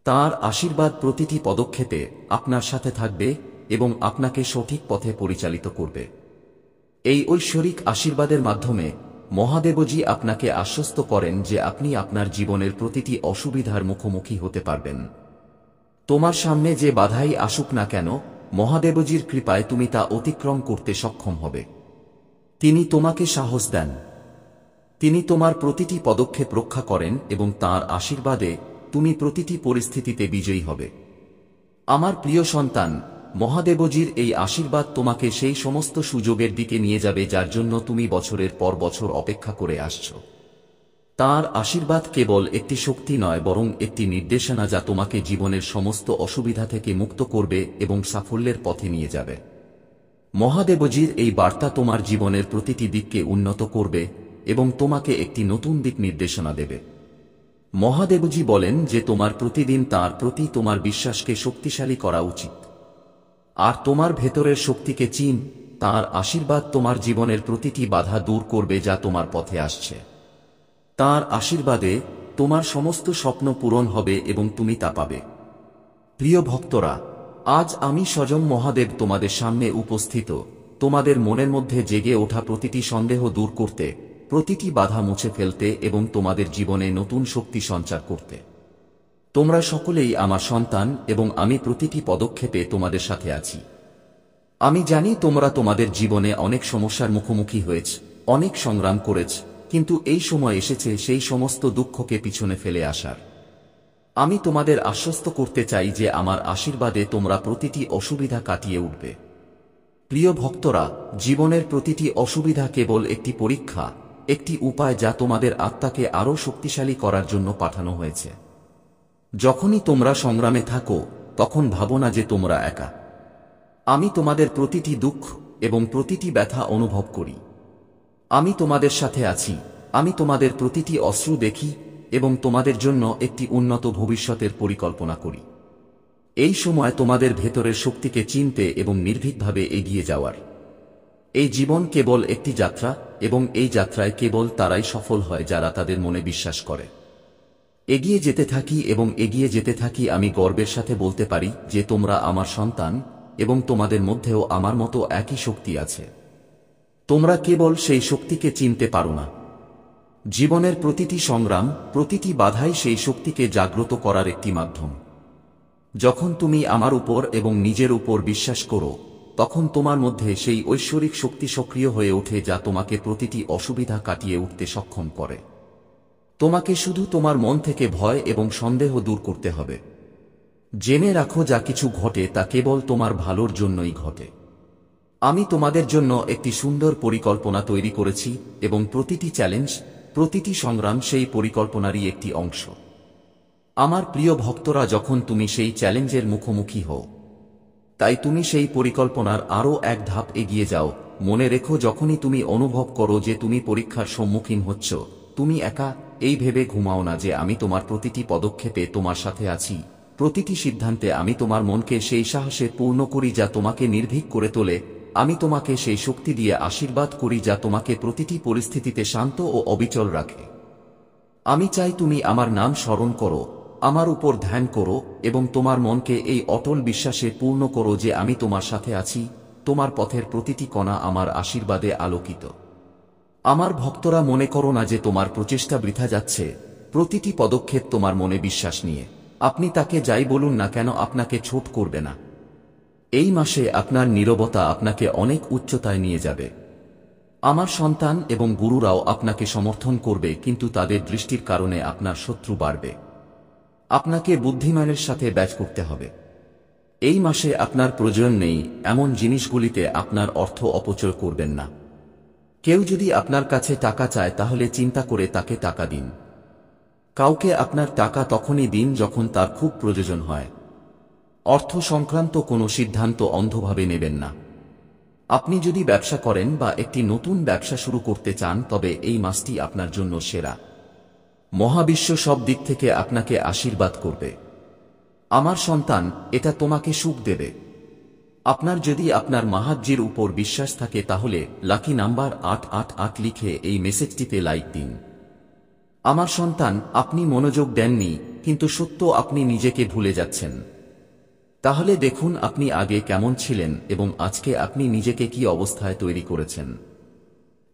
তাঁর আশীর্বাদ প্রতিটি পদক্ষেপে আপনার সাথে থাকবে এবং আপনাকে সঠিক পথে পরিচালিত করবে। এই ঐশ্বরিক আশীর্বাদের মাধ্যমে মহাদেবজি আপনাকে আশ্বস্ত করেন যে আপনি আপনার জীবনের প্রতিটি অসুবিধার মুখোমুখি হতে পারবেন। তোমার সামনে যে বাধাই আসুক না কেন, মহাদেবজির কৃপায় তুমি তা অতিক্রম করতে সক্ষম হবে। তিনি তোমাকে সাহস দেন, তিনি তোমার প্রতিটি পদক্ষেপ রক্ষা করেন এবং তাঁর আশীর্বাদে তুমি প্রতিটি পরিস্থিতিতে বিজয়ী হবে। আমার প্রিয় সন্তান, মহাদেবজির এই আশীর্বাদ তোমাকে সেই সমস্ত সুযোগের দিকে নিয়ে যাবে যার জন্য তুমি বছরের পর বছর অপেক্ষা করে আসছ। তাঁর আশীর্বাদ কেবল একটি শক্তি নয়, বরং একটি নির্দেশনা যা তোমাকে জীবনের সমস্ত অসুবিধা থেকে মুক্ত করবে এবং সাফল্যের পথে নিয়ে যাবে। মহাদেবজির এই বার্তা তোমার জীবনের প্রতিটি দিককে উন্নত করবে এবং তোমাকে একটি নতুন দিক নির্দেশনা দেবে। মহাদেবজি বলেন যে তোমার প্রতিদিন তাঁর প্রতি তোমার বিশ্বাসকে শক্তিশালী করা উচিত। আর তোমার ভেতরের শক্তিকে চিন। তাঁর আশীর্বাদ তোমার জীবনের প্রতিটি বাধা দূর করবে যা তোমার পথে আসছে। তাঁর আশীর্বাদে তোমার সমস্ত স্বপ্ন পূরণ হবে এবং তুমি তা পাবে। প্রিয় ভক্তরা, আজ আমি স্বয়ং মহাদেব তোমাদের সামনে উপস্থিত, তোমাদের মনের মধ্যে জেগে ওঠা প্রতিটি সন্দেহ দূর করতে, প্রতিটি বাধা মুছে ফেলতে এবং তোমাদের জীবনে নতুন শক্তি সঞ্চার করতে। তোমরা সকলেই আমার সন্তান এবং আমি প্রতিটি পদক্ষেপে তোমাদের সাথে আছি। আমি জানি তোমরা তোমাদের জীবনে অনেক সমস্যার মুখোমুখি হয়েছ, অনেক সংগ্রাম করেছ, কিন্তু এই সময় এসেছে সেই সমস্ত দুঃখকে পিছনে ফেলে আসার। আমি তোমাদের আশ্বস্ত করতে চাই যে আমার আশীর্বাদে তোমরা প্রতিটি অসুবিধা কাটিয়ে উঠবে। প্রিয় ভক্তরা, জীবনের প্রতিটি অসুবিধা কেবল একটি পরীক্ষা, একটি উপায় যা তোমাদের আত্মাকে আরও শক্তিশালী করার জন্য পাঠানো হয়েছে। যখনই তোমরা সংগ্রামে থাকো, তখন ভাবো না যে তোমরা একা। আমি তোমাদের প্রতিটি দুঃখ এবং প্রতিটি ব্যথা অনুভব করি। আমি তোমাদের সাথে আছি। আমি তোমাদের প্রতিটি অশ্রু দেখি এবং তোমাদের জন্য একটি উন্নত ভবিষ্যতের পরিকল্পনা করি। এই সময় তোমাদের ভেতরের শক্তিকে চিনতে এবং নির্ভীকভাবে এগিয়ে যাওয়ার। এই জীবন কেবল একটি যাত্রা এবং এই যাত্রায় কেবল তারাই সফল হয় যারা তাদের মনে বিশ্বাস করে। এগিয়ে যেতে থাকি এবং এগিয়ে যেতে থাকি। আমি গর্বের সাথে বলতে পারি যে তোমরা আমার সন্তান এবং তোমাদের মধ্যেও আমার মতো একই শক্তি আছে। তোমরা কেবল সেই শক্তিকে চিনতে পারো না। জীবনের প্রতিটি সংগ্রাম, প্রতিটি বাধাই সেই শক্তিকে জাগ্রত করার একটি মাধ্যম। যখন তুমি আমার উপর এবং নিজের উপর বিশ্বাস করো, তখন তোমার মধ্যে সেই ঐশ্বরিক শক্তি সক্রিয় হয়ে ওঠে যা তোমাকে প্রতিটি অসুবিধা কাটিয়ে উঠতে সক্ষম করে। তোমাকে শুধু তোমার মন থেকে ভয় এবং সন্দেহ দূর করতে হবে। জেনে রাখো, যা কিছু ঘটে তা কেবল তোমার ভালোর জন্যই ঘটে। আমি তোমাদের জন্য একটি সুন্দর পরিকল্পনা তৈরি করেছি এবং প্রতিটি চ্যালেঞ্জ, প্রতিটি সংগ্রাম সেই পরিকল্পনারই একটি অংশ। আমার প্রিয় ভক্তরা, যখন তুমি সেই চ্যালেঞ্জের মুখোমুখি হও, তাই তুমি সেই পরিকল্পনার আরও এক ধাপ এগিয়ে যাও। মনে রেখো, যখনই তুমি অনুভব করো যে তুমি পরীক্ষার সম্মুখীন হচ্ছ, তুমি একা, এই ভেবে ঘুমাও না যে আমি তোমার প্রতিটি পদক্ষেপে তোমার সাথে আছি। প্রতিটি সিদ্ধান্তে আমি তোমার মনকে সেই সাহসে পূর্ণ করি যা তোমাকে নির্ভীক করে তোলে। আমি তোমাকে সেই শক্তি দিয়ে আশীর্বাদ করি যা তোমাকে প্রতিটি পরিস্থিতিতে শান্ত ও অবিচল রাখে। আমি চাই তুমি আমার নাম স্মরণ করো, আমার উপর ধ্যান করো এবং তোমার মনকে এই অটল বিশ্বাসে পূর্ণ করো যে আমি তোমার সাথে আছি। তোমার পথের প্রতিটি কণা আমার আশীর্বাদে আলোকিত। আমার ভক্তরা, মনে করো না যে তোমার প্রচেষ্টা বৃথা যাচ্ছে। প্রতিটি পদক্ষেপ তোমার মনে বিশ্বাস নিয়ে। আপনি তাকে যাই বলুন না কেন আপনাকে ছোট করবে না। এই মাসে আপনার নীরবতা আপনাকে অনেক উচ্চতায় নিয়ে যাবে। আমার সন্তান এবং গুরুরাও আপনাকে সমর্থন করবে, কিন্তু তাদের দৃষ্টির কারণে আপনার শত্রু বাড়বে। আপনাকে বুদ্ধিমানের সাথে ব্যাচ করতে হবে। এই মাসে আপনার প্রয়োজন নেই এমন জিনিসগুলিতে আপনার অর্থ অপচয় করবেন না। কেউ যদি আপনার কাছে টাকা চায় তাহলে চিন্তা করে তাকে টাকা দিন। কাউকে আপনার টাকা তখনই দিন যখন তার খুব প্রয়োজন হয়। অর্থ সংক্রান্ত কোনো সিদ্ধান্ত অন্ধভাবে নেবেন না। আপনি যদি ব্যবসা করেন বা একটি নতুন ব্যবসা শুরু করতে চান তবে এই মাসটি আপনার জন্য সেরা। মহাবিশ্ব সব দিক থেকে আপনাকে আশীর্বাদ করবে। আমার সন্তান, এটা তোমাকে সুখ দেবে। আপনার যদি আপনার মাহাজ্জির উপর বিশ্বাস থাকে তাহলে লাকি নাম্বার 888 লিখে এই মেসেজটিতে লাইক দিন। আমার সন্তান, আপনি মনোযোগ দেননি, কিন্তু সত্য আপনি নিজেকে ভুলে যাচ্ছেন। তাহলে দেখুন আপনি আগে কেমন ছিলেন এবং আজকে আপনি নিজেকে কি অবস্থায় তৈরি করেছেন।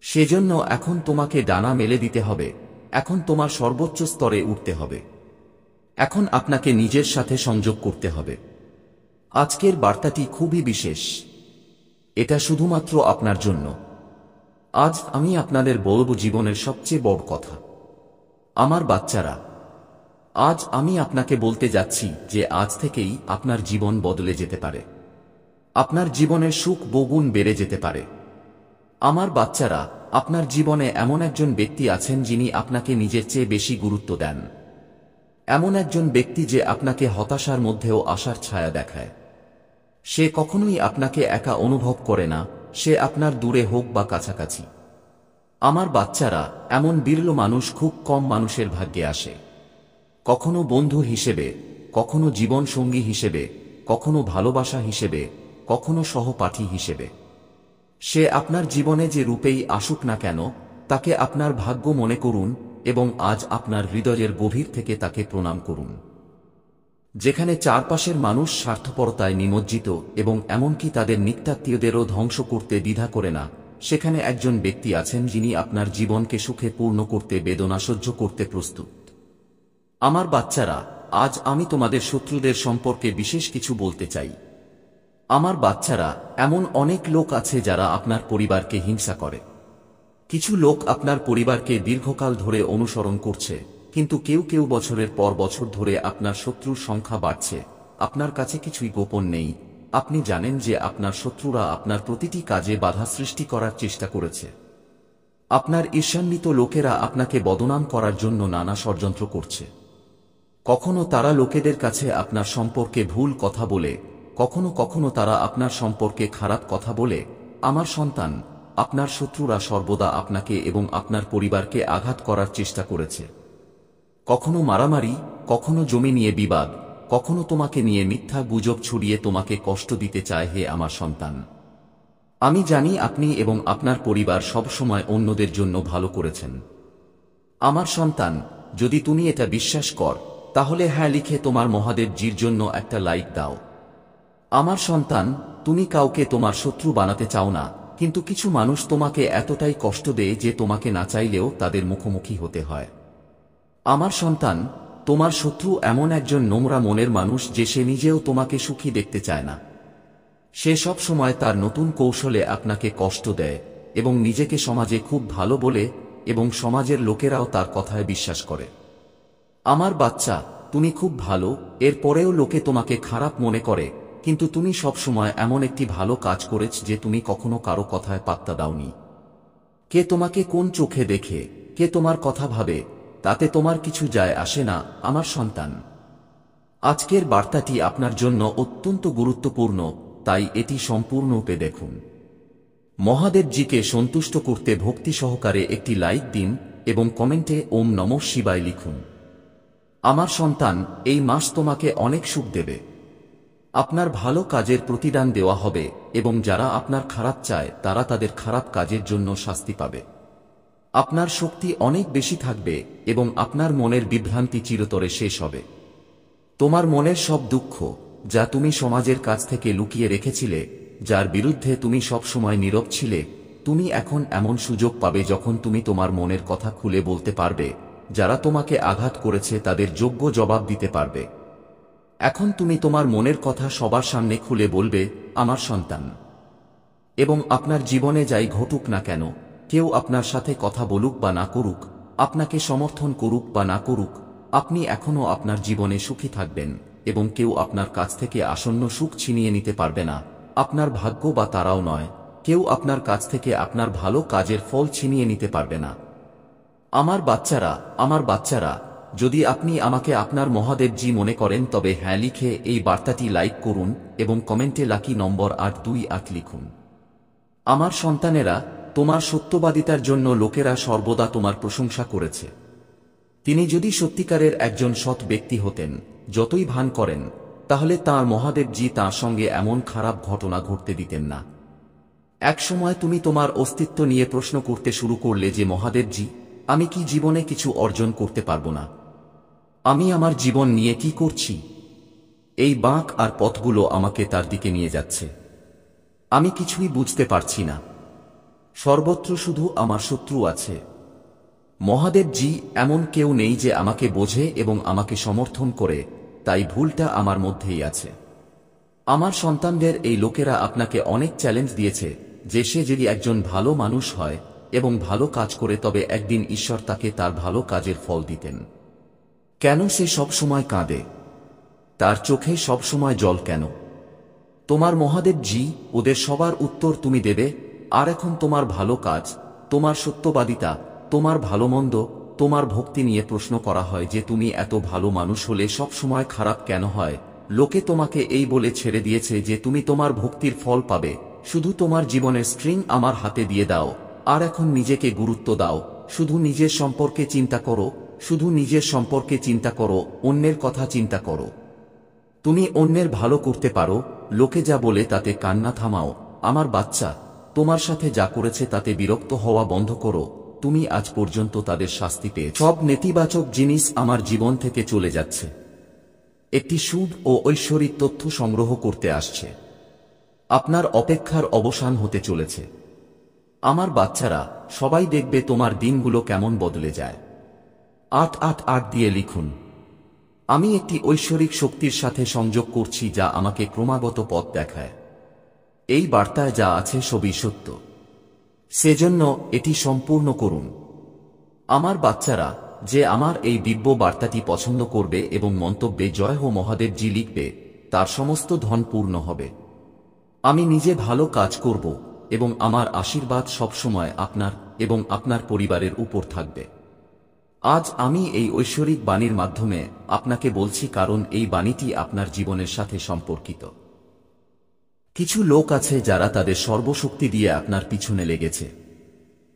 সেজন্য এখন তোমাকে ডানা মেলে দিতে হবে। এখন তোমার সর্বোচ্চ স্তরে উঠতে হবে। এখন আপনাকে নিজের সাথে সংযোগ করতে হবে। আজকের বার্তাটি খুবই বিশেষ। এটা শুধুমাত্র আপনার জন্য। আজ আমি আপনাদের বলবো জীবনের সবচেয়ে বড় কথা। আমার বাচ্চারা, আজ আমি আপনাকে বলতে যাচ্ছি যে আজ থেকেই আপনার জীবন বদলে যেতে পারে। আপনার জীবনের সুখ বহুগুণ বেড়ে যেতে পারে। আমার বাচ্চারা, আপনার জীবনে এমন একজন ব্যক্তি আছেন যিনি আপনাকে নিজের চেয়ে বেশি গুরুত্ব দেন। এমন একজন ব্যক্তি যে আপনাকে হতাশার মধ্যেও আশার ছায়া দেখায়। সে কখনোই আপনাকে একা অনুভব করে না, সে আপনার দূরে হোক বা কাছাকাছি। আমার বাচ্চারা, এমন বিরল মানুষ খুব কম মানুষের ভাগ্যে আসে। কখনো বন্ধু হিসেবে, কখনো জীবন সঙ্গী হিসেবে, কখনো ভালোবাসা হিসেবে, কখনো সহপাঠী হিসেবে। সে আপনার জীবনে যে রূপেই আসুক না কেন, তাকে আপনার ভাগ্য মনে করুন এবং আজ আপনার হৃদয়ের গভীর থেকে তাকে প্রণাম করুন। যেখানে চারপাশের মানুষ স্বার্থপরতায় নিমজ্জিত এবং এমনকি তাদের নিকটাত্মীয়দেরও ধ্বংস করতে দ্বিধা করে না, সেখানে একজন ব্যক্তি আছেন যিনি আপনার জীবনকে সুখে পূর্ণ করতে বেদনা সহ্য করতে প্রস্তুত। আমার বাচ্চারা, আজ আমি তোমাদের শত্রুদের সম্পর্কে বিশেষ কিছু বলতে চাই। আমার বাচ্চারা, এমন অনেক লোক আছে যারা আপনার পরিবারকে হিংসা করে। কিছু লোক আপনার পরিবারকে দীর্ঘকাল ধরে অনুসরণ করছে, কিন্তু কেউ কেউ বছরের পর বছর ধরে আপনার শত্রুর সংখ্যা বাড়ছে। আপনার কাছে কিছুই গোপন নেই। আপনি জানেন যে আপনার শত্রুরা আপনার প্রতিটি কাজে বাধা সৃষ্টি করার চেষ্টা করেছে। আপনার ঈর্ষান্বিত লোকেরা আপনাকে বদনাম করার জন্য নানা ষড়যন্ত্র করছে। কখনো তারা লোকেদের কাছে আপনার সম্পর্কে ভুল কথা বলে, কখনো কখনো তারা আপনার সম্পর্কে খারাপ কথা বলে। আমার সন্তান, আপনার শত্রুরা সর্বদা আপনাকে এবং আপনার পরিবারকে আঘাত করার চেষ্টা করেছে। কখনো মারামারি, কখনো জমি নিয়ে বিবাদ, কখনো তোমাকে নিয়ে মিথ্যা গুজব ছড়িয়ে তোমাকে কষ্ট দিতে চায়। হে আমার সন্তান, আমি জানি আপনি এবং আপনার পরিবার সব সময় অন্যদের জন্য ভালো করেছেন। আমার সন্তান, যদি তুমি এটা বিশ্বাস কর তাহলে হ্যাঁ লিখে তোমার মহাদেবজির জন্য একটা লাইক দাও। আমার সন্তান, তুমি কাউকে তোমার শত্রু বানাতে চাও না, কিন্তু কিছু মানুষ তোমাকে এতটাই কষ্ট দেয় যে তোমাকে না চাইলেও তাদের মুখোমুখি হতে হয়। আমার সন্তান, তোমার শত্রু এমন একজন নোংরা মনের মানুষ যে সে নিজেও তোমাকে সুখী দেখতে চায় না। সে সব সময় তার নতুন কৌশলে আপনাকে কষ্ট দেয় এবং নিজেকে সমাজে খুব ভালো বলে এবং সমাজের লোকেরাও তার কথায় বিশ্বাস করে। আমার বাচ্চা, তুমি খুব ভালো, এর পরেও লোকে তোমাকে খারাপ মনে করে, কিন্তু তুমি সব সময় এমন একটি ভালো কাজ করেছ যে তুমি কখনো কারো কথায় পাত্তা দাওনি। কে তোমাকে কোন চোখে দেখে, কে তোমার কথা ভাবে, তাতে তোমার কিছু যায় আসে না। আমার সন্তান, আজকের বার্তাটি আপনার জন্য অত্যন্ত গুরুত্বপূর্ণ, তাই এটি সম্পূর্ণরূপে দেখুন। মহাদেবজিকে সন্তুষ্ট করতে ভক্তি সহকারে একটি লাইক দিন এবং কমেন্টে ওম নমঃ শিবায় লিখুন। আমার সন্তান, এই মাস তোমাকে অনেক সুখ দেবে। আপনার ভালো কাজের প্রতিদান দেওয়া হবে এবং যারা আপনার খারাপ চায় তারা তাদের খারাপ কাজের জন্য শাস্তি পাবে। আপনার শক্তি অনেক বেশি থাকবে এবং আপনার মনের বিভ্রান্তি চিরতরে শেষ হবে। তোমার মনের সব দুঃখ, যা তুমি সমাজের কাছ থেকে লুকিয়ে রেখেছিলে, যার বিরুদ্ধে তুমি সব সময় নীরব ছিলে, তুমি এখন এমন সুযোগ পাবে যখন তুমি তোমার মনের কথা খুলে বলতে পারবে। যারা তোমাকে আঘাত করেছে তাদের যোগ্য জবাব দিতে পারবে। এখন তুমি তোমার মনের কথা সবার সামনে খুলে বলবে, আমার সন্তান। এবং আপনার জীবনে যাই ঘটুক না কেন, কেউ আপনার সাথে কথা বলুক বা না করুক, আপনাকে সমর্থন করুক বা না করুক, আপনি এখনো আপনার জীবনে সুখী থাকবেন এবং কেউ আপনার কাছ থেকে আসন্ন সুখ ছিনিয়ে নিতে পারবে না। আপনার ভাগ্য বা তারাও নয়, কেউ আপনার কাছ থেকে আপনার ভালো কাজের ফল ছিনিয়ে নিতে পারবে না। আমার বাচ্চারা, যদি আপনি আমাকে আপনার মহাদেবজি মনে করেন তবে হ্যাঁ লিখে এই বার্তাটি লাইক করুন এবং কমেন্টে লাকি নম্বর 828 লিখুন। আমার সন্তানেরা, তোমার সত্যবাদিতার জন্য লোকেরা সর্বদা তোমার প্রশংসা করেছে। তিনি যদি সত্যিকারের একজন সৎ ব্যক্তি হতেন, যতই ভান করেন, তাহলে তাঁর মহাদেবজি তাঁর সঙ্গে এমন খারাপ ঘটনা ঘটতে দিতেন না। এক সময় তুমি তোমার অস্তিত্ব নিয়ে প্রশ্ন করতে শুরু করলে যে মহাদেবজি, আমি কি জীবনে কিছু অর্জন করতে পারবো না? আমি আমার জীবন নিয়ে কি করছি? এই বাঁক আর পথগুলো আমাকে তার দিকে নিয়ে যাচ্ছে। আমি কিছুই বুঝতে পারছি না। সর্বত্র শুধু আমার শত্রু আছে। মহাদেবজি, এমন কেউ নেই যে আমাকে বোঝে এবং আমাকে সমর্থন করে, তাই ভুলটা আমার মধ্যেই আছে। আমার সন্তানদের এই লোকেরা আপনাকে অনেক চ্যালেঞ্জ দিয়েছে যে সে যদি একজন ভালো মানুষ হয় এবং ভালো কাজ করে তবে একদিন ঈশ্বর তাকে তার ভালো কাজের ফল দিতেন। কেন সে সব সময় কাঁদে? তার চোখে সব সময় জল কেন? তোমার মহাদেবজি, ওদের সবার উত্তর তুমি দেবে। আর এখন তোমার ভালো কাজ, তোমার সত্যবাদিতা, তোমার ভালোমন্দ, তোমার ভক্তি নিয়ে প্রশ্ন করা হয় যে তুমি এত ভালো মানুষ হলে সব সময় খারাপ কেন হয়? লোকে তোমাকে এই বলে ছেড়ে দিয়েছে যে তুমি তোমার ভক্তির ফল পাবে। শুধু তোমার জীবনের স্ট্রিং আমার হাতে দিয়ে দাও, আর এখন নিজেকে গুরুত্ব দাও। শুধু নিজের সম্পর্কে চিন্তা করো, শুধু নিজের সম্পর্কে চিন্তা করো, অন্যের কথা চিন্তা করো। তুমি অন্যের ভালো করতে পারো, লোকে যা বলে তাতে কান্না থামাও। আমার বাচ্চা, তোমার সাথে যা করেছে তাতে বিরক্ত হওয়া বন্ধ করো। তুমি আজ পর্যন্ত তাদের শাস্তি পেয়ে সব নেতিবাচক জিনিস আমার জীবন থেকে চলে যাচ্ছে। একটি শুভ ও ঐশ্বরিক তথ্য সংগ্রহ করতে আসছে। আপনার অপেক্ষার অবসান হতে চলেছে। আমার বাচ্চারা, সবাই দেখবে তোমার দিনগুলো কেমন বদলে যায়। 888 দিয়ে লিখুন। আমি একটি ঐশ্বরিক শক্তির সাথে সংযোগ করছি যা আমাকে ক্রমাগত পথ দেখায়। এই বার্তায় যা আছে সবই সত্য। সেজন্য এটি সম্পূর্ণ করুন। আমার বাচ্চারা, যে আমার এই দিব্য বার্তাটি পছন্দ করবে এবং মন্তব্যে জয় হো মহাদেবজি লিখবে, তার সমস্ত ধন পূর্ণ হবে। আমি নিজে ভালো কাজ করব এবং আমার আশীর্বাদ সবসময় আপনার এবং আপনার পরিবারের উপর থাকবে। আজ আমি এই ঐশ্বরিক বাণীর মাধ্যমে আপনাকে বলছি, কারণ এই বাণীটি আপনার জীবনের সাথে সম্পর্কিত। কিছু লোক আছে যারা তাদের সর্বশক্তি দিয়ে আপনার পিছনে লেগেছে।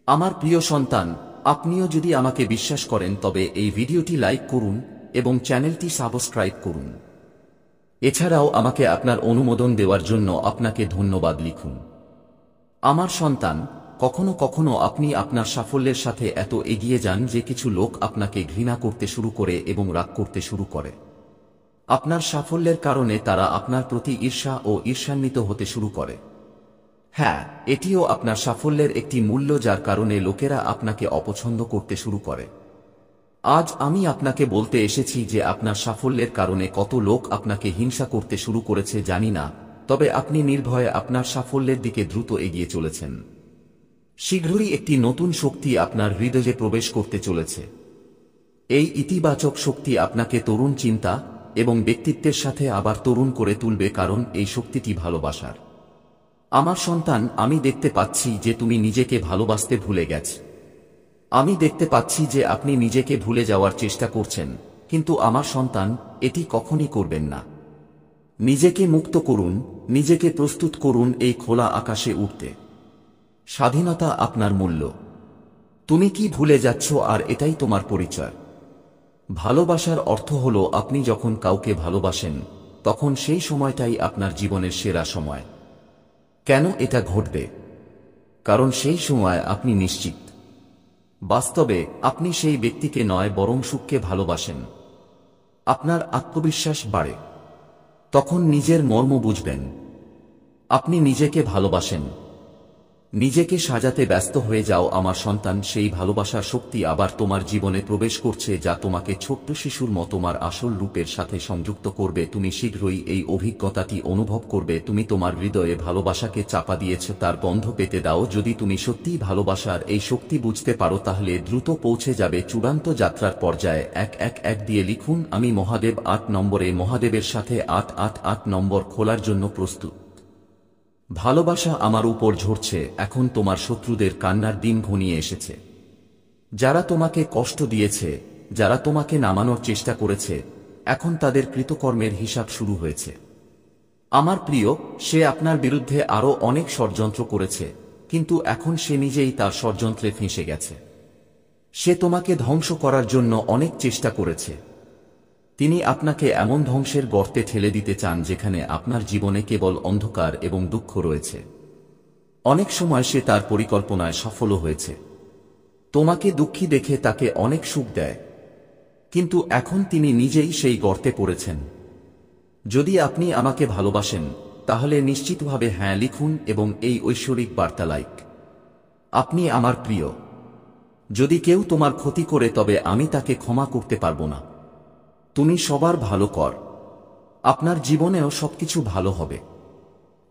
আমার প্রিয় সন্তান, আপনিও যদি আমাকে বিশ্বাস করেন তবে এই ভিডিওটি লাইক করুন এবং চ্যানেলটি সাবস্ক্রাইব করুন। এছাড়াও আমাকে আপনার অনুমোদন দেওয়ার জন্য আপনাকে ধন্যবাদ লিখুন। আমার সন্তান, কখনো কখনো আপনি আপনার সাফল্যের সাথে এত এগিয়ে যান যে কিছু লোক আপনাকে ঘৃণা করতে শুরু করে এবং রাগ করতে শুরু করে। আপনার সাফল্যের কারণে তারা আপনার প্রতি ঈর্ষা ও ঈর্ষান্বিত হতে শুরু করে। হ্যাঁ, এটিও আপনার সাফল্যের একটি মূল্য যার কারণে লোকেরা আপনাকে অপছন্দ করতে শুরু করে। আজ আমি আপনাকে বলতে এসেছি যে আপনার সাফল্যের কারণে কত লোক আপনাকে হিংসা করতে শুরু করেছে জানি না, তবে আপনি নির্ভয়ে আপনার সাফল্যের দিকে দ্রুত এগিয়ে চলেছেন। শীঘ্রই একটি নতুন শক্তি আপনার হৃদয়ে প্রবেশ করতে চলেছে। এই ইতিবাচক শক্তি আপনাকে তরুণ চিন্তা এবং ব্যক্তিত্বের সাথে আবার তরুণ করে তুলবে, কারণ এই শক্তিটি ভালোবাসার। আমার সন্তান, আমি দেখতে পাচ্ছি যে তুমি নিজেকে ভালোবাসতে ভুলে গেছ। আমি দেখতে পাচ্ছি যে আপনি নিজেকে ভুলে যাওয়ার চেষ্টা করছেন, কিন্তু আমার সন্তান, এটি কখনই করবেন না। নিজেকে মুক্ত করুন, নিজেকে প্রস্তুত করুন এই খোলা আকাশে উঠতে। স্বাধীনতা আপনার মূল্য। তুমি কি ভুলে যাচ্ছ আর এটাই তোমার পরিচয়? ভালোবাসার অর্থ হলো আপনি যখন কাউকে ভালোবাসেন তখন সেই সময়টাই আপনার জীবনের সেরা সময়। কেন এটা ঘটবে? কারণ সেই সময় আপনি নিশ্চিত। বাস্তবে আপনি সেই ব্যক্তিকে নয় বরং সুখকে ভালোবাসেন। আপনার আত্মবিশ্বাস বাড়ে। তখন নিজের মর্ম বুঝবেন। আপনি নিজেকে ভালোবাসেন। নিজেকে সাজাতে ব্যস্ত হয়ে যাও আমার সন্তান। সেই ভালোবাসার শক্তি আবার তোমার জীবনে প্রবেশ করছে, যা তোমাকে ছোট্ট শিশুর মতো তোমার আসল রূপের সাথে সংযুক্ত করবে। তুমি শীঘ্রই এই অভিজ্ঞতাটি অনুভব করবে। তুমি তোমার হৃদয়ে ভালোবাসাকে চাপা দিয়েছ, তার গন্ধ পেতে দাও। যদি তুমি সত্যিই ভালোবাসার এই শক্তি বুঝতে পারো, তাহলে দ্রুত পৌঁছে যাবে চূড়ান্ত যাত্রার পর্যায়ে। 111 দিয়ে লিখুন, আমি মহাদেব। 8 নম্বরে মহাদেবের সাথে 888 নম্বর খোলার জন্য প্রস্তুত। ভালোবাসা আমার উপর ঝরছে। এখন তোমার শত্রুদের কান্নার দিন ঘনিয়ে এসেছে। যারা তোমাকে কষ্ট দিয়েছে, যারা তোমাকে নামানোর চেষ্টা করেছে, এখন তাদের কৃতকর্মের হিসাব শুরু হয়েছে। আমার প্রিয়, সে আপনার বিরুদ্ধে আরো অনেক ষড়যন্ত্র করেছে, কিন্তু এখন সে নিজেই তার ষড়যন্ত্রে ফেঁসে গেছে। সে তোমাকে ধ্বংস করার জন্য অনেক চেষ্টা করেছে। তিনি আপনাকে এমন ধ্বংসের গর্তে ঠেলে দিতে চান যেখানে আপনার জীবনে কেবল অন্ধকার এবং দুঃখ রয়েছে। অনেক সময় সে তার পরিকল্পনায় সফলও হয়েছে। তোমাকে দুঃখী দেখে তাকে অনেক সুখ দেয়, কিন্তু এখন তিনি নিজেই সেই গর্তে পড়েছেন। যদি আপনি আমাকে ভালোবাসেন, তাহলে নিশ্চিতভাবে হ্যাঁ লিখুন এবং এই ঐশ্বরিক বার্তা লাইক। আপনি আমার প্রিয়। যদি কেউ তোমার ক্ষতি করে, তবে আমি তাকে ক্ষমা করতে পারবো না। তুমি সবার ভালো কর, আপনার জীবনেও সবকিছু ভালো হবে।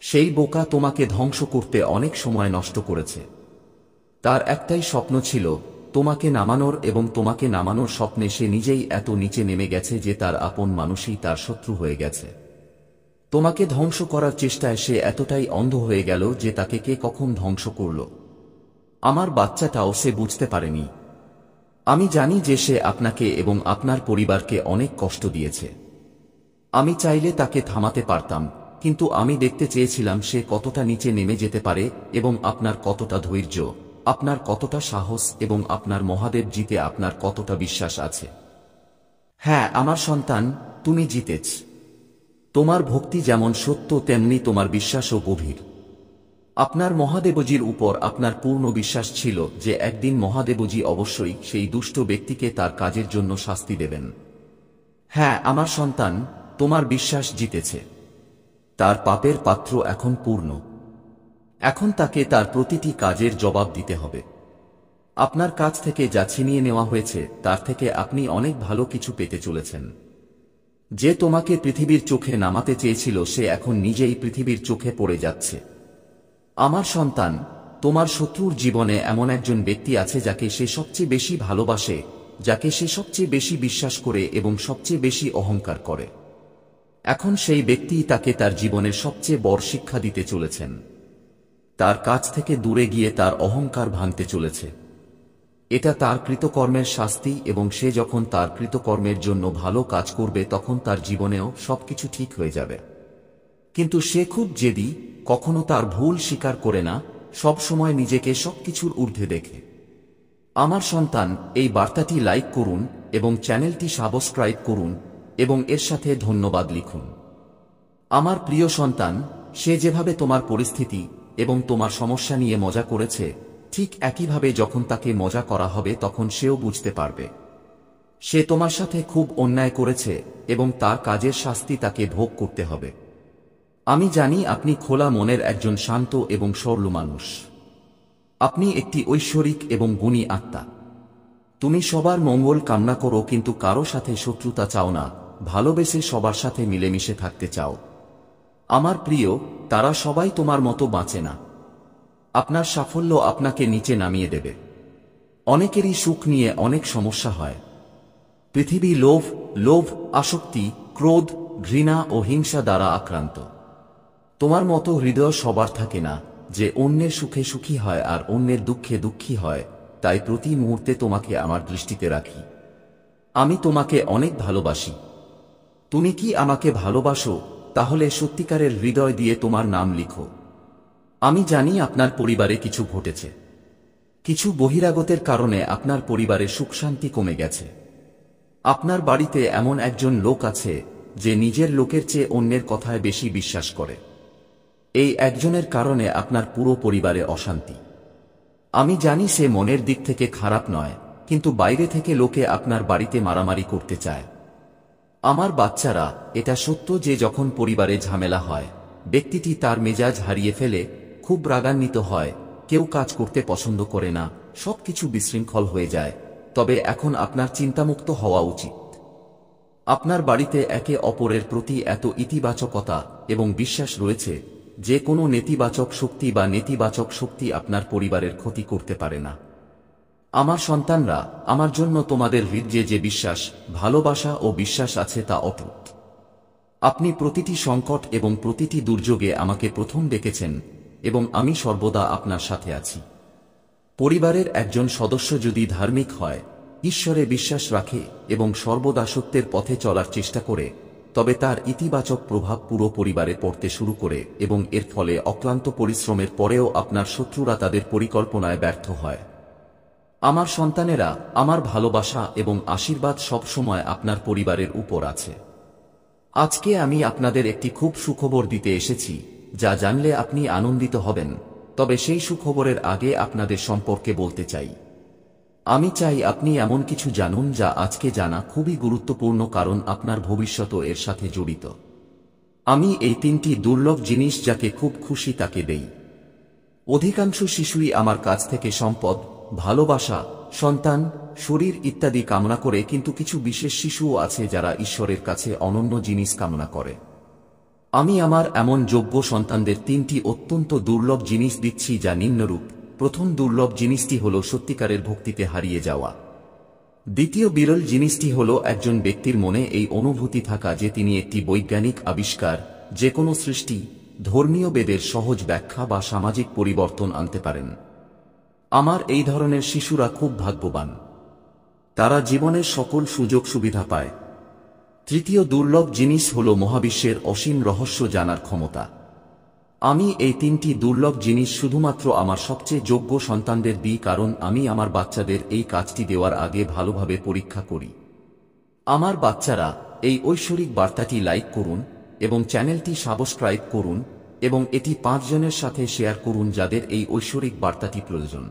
সেই বোকা তোমাকে ধ্বংস করতে অনেক সময় নষ্ট করেছে। তার একটাই স্বপ্ন ছিল তোমাকে নামানোর, এবং তোমাকে নামানোর স্বপ্নে সে নিজেই এত নিচে নেমে গেছে যে তার আপন মানুষই তার শত্রু হয়ে গেছে। তোমাকে ধ্বংস করার চেষ্টায় সে এতটাই অন্ধ হয়ে গেল যে তাকে কে কখন ধ্বংস করল আমার বাচ্চাটাও সে বুঝতে পারেনি। আমি জানি যে সে আপনাকে এবং আপনার পরিবারকে অনেক কষ্ট দিয়েছে। আমি চাইলে তাকে থামাতে পারতাম, কিন্তু আমি দেখতে চেয়েছিলাম সে কতটা নিচে নেমে যেতে পারে, এবং আপনার কতটা ধৈর্য, আপনার কতটা সাহস, এবং আপনার মহাদেব জিতে আপনার কতটা বিশ্বাস আছে। হ্যাঁ আমার সন্তান, তুমি জিতেছ। তোমার ভক্তি যেমন সত্য, তেমনি তোমার বিশ্বাসও গভীর। আপনার মহাদেবজির উপর আপনার পূর্ণ বিশ্বাস ছিল যে একদিন মহাদেবজি অবশ্যই সেই দুষ্ট ব্যক্তিকে তার কাজের জন্য শাস্তি দেবেন। হ্যাঁ আমার সন্তান, তোমার বিশ্বাস জিতেছে। তার পাপের পাত্র এখন পূর্ণ। এখন তাকে তার প্রতিটি কাজের জবাব দিতে হবে। আপনার কাছ থেকে যা ছিনিয়ে নেওয়া হয়েছে, তার থেকে আপনি অনেক ভালো কিছু পেতে চলেছেন। যে তোমাকে পৃথিবীর চোখে নামাতে চেয়েছিল, সে এখন নিজেই পৃথিবীর চোখে পড়ে যাচ্ছে। আমার সন্তান, তোমার শত্রুর জীবনে এমন একজন ব্যক্তি আছে যাকে সে সবচেয়ে বেশি ভালোবাসে, যাকে সে সবচেয়ে বেশি বিশ্বাস করে এবং সবচেয়ে বেশি অহংকার করে। এখন সেই ব্যক্তি তাকে তার জীবনের সবচেয়ে বড় শিক্ষা দিতে চলেছেন। তার কাছ থেকে দূরে গিয়ে তার অহংকার ভাঙতে চলেছে। এটা তার কৃতকর্মের শাস্তি, এবং সে যখন তার কৃতকর্মের জন্য ভালো কাজ করবে, তখন তার জীবনেও সবকিছু ঠিক হয়ে যাবে। কিন্তু সে খুব জেদি, কখনো তার ভুল স্বীকার করে না, সব সময় নিজেকে সবকিছুর ঊর্ধ্বে দেখে। আমার সন্তান, এই বার্তাটি লাইক করুন এবং চ্যানেলটি সাবস্ক্রাইব করুন এবং এর সাথে ধন্যবাদ লিখুন। আমার প্রিয় সন্তান, সে যেভাবে তোমার পরিস্থিতি এবং তোমার সমস্যা নিয়ে মজা করেছে, ঠিক একইভাবে যখন তাকে মজা করা হবে, তখন সেও বুঝতে পারবে সে তোমার সাথে খুব অন্যায় করেছে এবং তার কাজের শাস্তি তাকে ভোগ করতে হবে। আমি জানি আপনি খোলা মনের একজন শান্ত এবং সরল মানুষ। আপনি একটি ঐশ্বরিক এবং গুণী আত্মা। তুমি সবার মঙ্গল কামনা করো, কিন্তু কারো সাথে শত্রুতা চাও না, ভালোবেসে সবার সাথে মিলেমিশে থাকতে চাও। আমার প্রিয়, তারা সবাই তোমার মতো বাঁচে না। আপনার সাফল্য আপনাকে নিচে নামিয়ে দেবে। অনেকেরই সুখ নিয়ে অনেক সমস্যা হয়। পৃথিবী লোভ, আসক্তি, ক্রোধ, ঘৃণা ও হিংসা দ্বারা আক্রান্ত। তোমার মতো হৃদয় সবার থাকে না, যে অন্যের সুখে সুখী হয় আর অন্যের দুঃখে দুঃখী হয়। তাই প্রতি মুহূর্তে তোমাকে আমার দৃষ্টিতে রাখি। আমি তোমাকে অনেক ভালোবাসি। তুমি কি আমাকে ভালোবাসো? তাহলে সত্যিকারের হৃদয় দিয়ে তোমার নাম লিখো। আমি জানি আপনার পরিবারে কিছু ঘটেছে। কিছু বহিরাগতের কারণে আপনার পরিবারে সুখ শান্তি কমে গেছে। আপনার বাড়িতে এমন একজন লোক আছে যে নিজের লোকের চেয়ে অন্যের কথায় বেশি বিশ্বাস করে। এই একজনের কারণে আপনার পুরো পরিবারে অশান্তি। আমি জানি সে মনের দিক থেকে খারাপ নয়, কিন্তু বাইরে থেকে লোকে আপনার বাড়িতে মারামারি করতে চায়। আমার বাচ্চারা, এটা সত্য যে যখন পরিবারে ঝামেলা হয়, ব্যক্তিটি তার মেজাজ হারিয়ে ফেলে, খুব রাগান্বিত হয় কেউ কাজ করতে পছন্দ করে না, সবকিছু বিশৃঙ্খল হয়ে যায়। তবে এখন আপনার চিন্তামুক্ত হওয়া উচিত। আপনার বাড়িতে একে অপরের প্রতি এত ইতিবাচকতা এবং বিশ্বাস রয়েছে যে কোনো নেতিবাচক শক্তি বা নেতিবাচক শক্তি আপনার পরিবারের ক্ষতি করতে পারে না। আমার সন্তানরা, আমার জন্য তোমাদের হৃদয়ে যে বিশ্বাস, ভালোবাসা ও বিশ্বাস আছে তা অটুট। আপনি প্রতিটি সংকট এবং প্রতিটি দুর্যোগে আমাকে প্রথম ডেকেছেন এবং আমি সর্বদা আপনার সাথে আছি। পরিবারের একজন সদস্য যদি ধার্মিক হয়, ঈশ্বরে বিশ্বাস রাখে এবং সর্বদা সত্যের পথে চলার চেষ্টা করে, তবে তার ইতিবাচক প্রভাব পুরো পরিবারে পড়তে শুরু করে এবং এর ফলে অক্লান্ত পরিশ্রমের পরেও আপনার শত্রুরা তাদের পরিকল্পনায় ব্যর্থ হয়। আমার সন্তানেরা, আমার ভালোবাসা এবং আশীর্বাদ সবসময় আপনার পরিবারের উপর আছে। আজকে আমি আপনাদের একটি খুব সুখবর দিতে এসেছি, যা জানলে আপনি আনন্দিত হবেন। তবে সেই সুখবরের আগে আপনাদের সম্পর্কে বলতে চাই। আমি চাই আপনি এমন কিছু জানুন যা আজকে জানা খুবই গুরুত্বপূর্ণ, কারণ আপনার ভবিষ্যৎও এর সাথে জড়িত। আমি এই 3টি দুর্লভ জিনিস যাকে খুব খুশি তাকে দেই। অধিকাংশ শিশুই আমার কাছ থেকে সম্পদ, ভালোবাসা, সন্তান, শরীর ইত্যাদি কামনা করে, কিন্তু কিছু বিশেষ শিশুও আছে যারা ঈশ্বরের কাছে অনন্য জিনিস কামনা করে। আমি আমার এমন যোগ্য সন্তানদের 3টি অত্যন্ত দুর্লভ জিনিস দিচ্ছি, যা নিম্নরূপ। প্রথম দুর্লভ জিনিসটি হল সত্যিকারের ভক্তিতে হারিয়ে যাওয়া। দ্বিতীয় বিরল জিনিসটি হল একজন ব্যক্তির মনে এই অনুভূতি থাকা যে তিনি একটি বৈজ্ঞানিক আবিষ্কার, যে কোনো সৃষ্টি, ধর্মীয় বেদের সহজ ব্যাখ্যা বা সামাজিক পরিবর্তন আনতে পারেন। আমার এই ধরনের শিশুরা খুব ভাগ্যবান। তারা জীবনের সকল সুযোগ সুবিধা পায়। তৃতীয় দুর্লভ জিনিস হল মহাবিশ্বের অসীম রহস্য জানার ক্ষমতা। আমি এই 3টি দুর্লভ জিনিস শুধুমাত্র আমার সবচেয়ে যোগ্য সন্তানদের দিই, কারণ আমি আমার বাচ্চাদের এই কাজটি দেওয়ার আগে ভালোভাবে পরীক্ষা করি। আমার বাচ্চারা, এই ঐশ্বরিক বার্তাটি লাইক করুন এবং চ্যানেলটি সাবস্ক্রাইব করুন এবং এটি 5 জনের সাথে শেয়ার করুন যাদের এই ঐশ্বরিক বার্তাটি প্রয়োজন।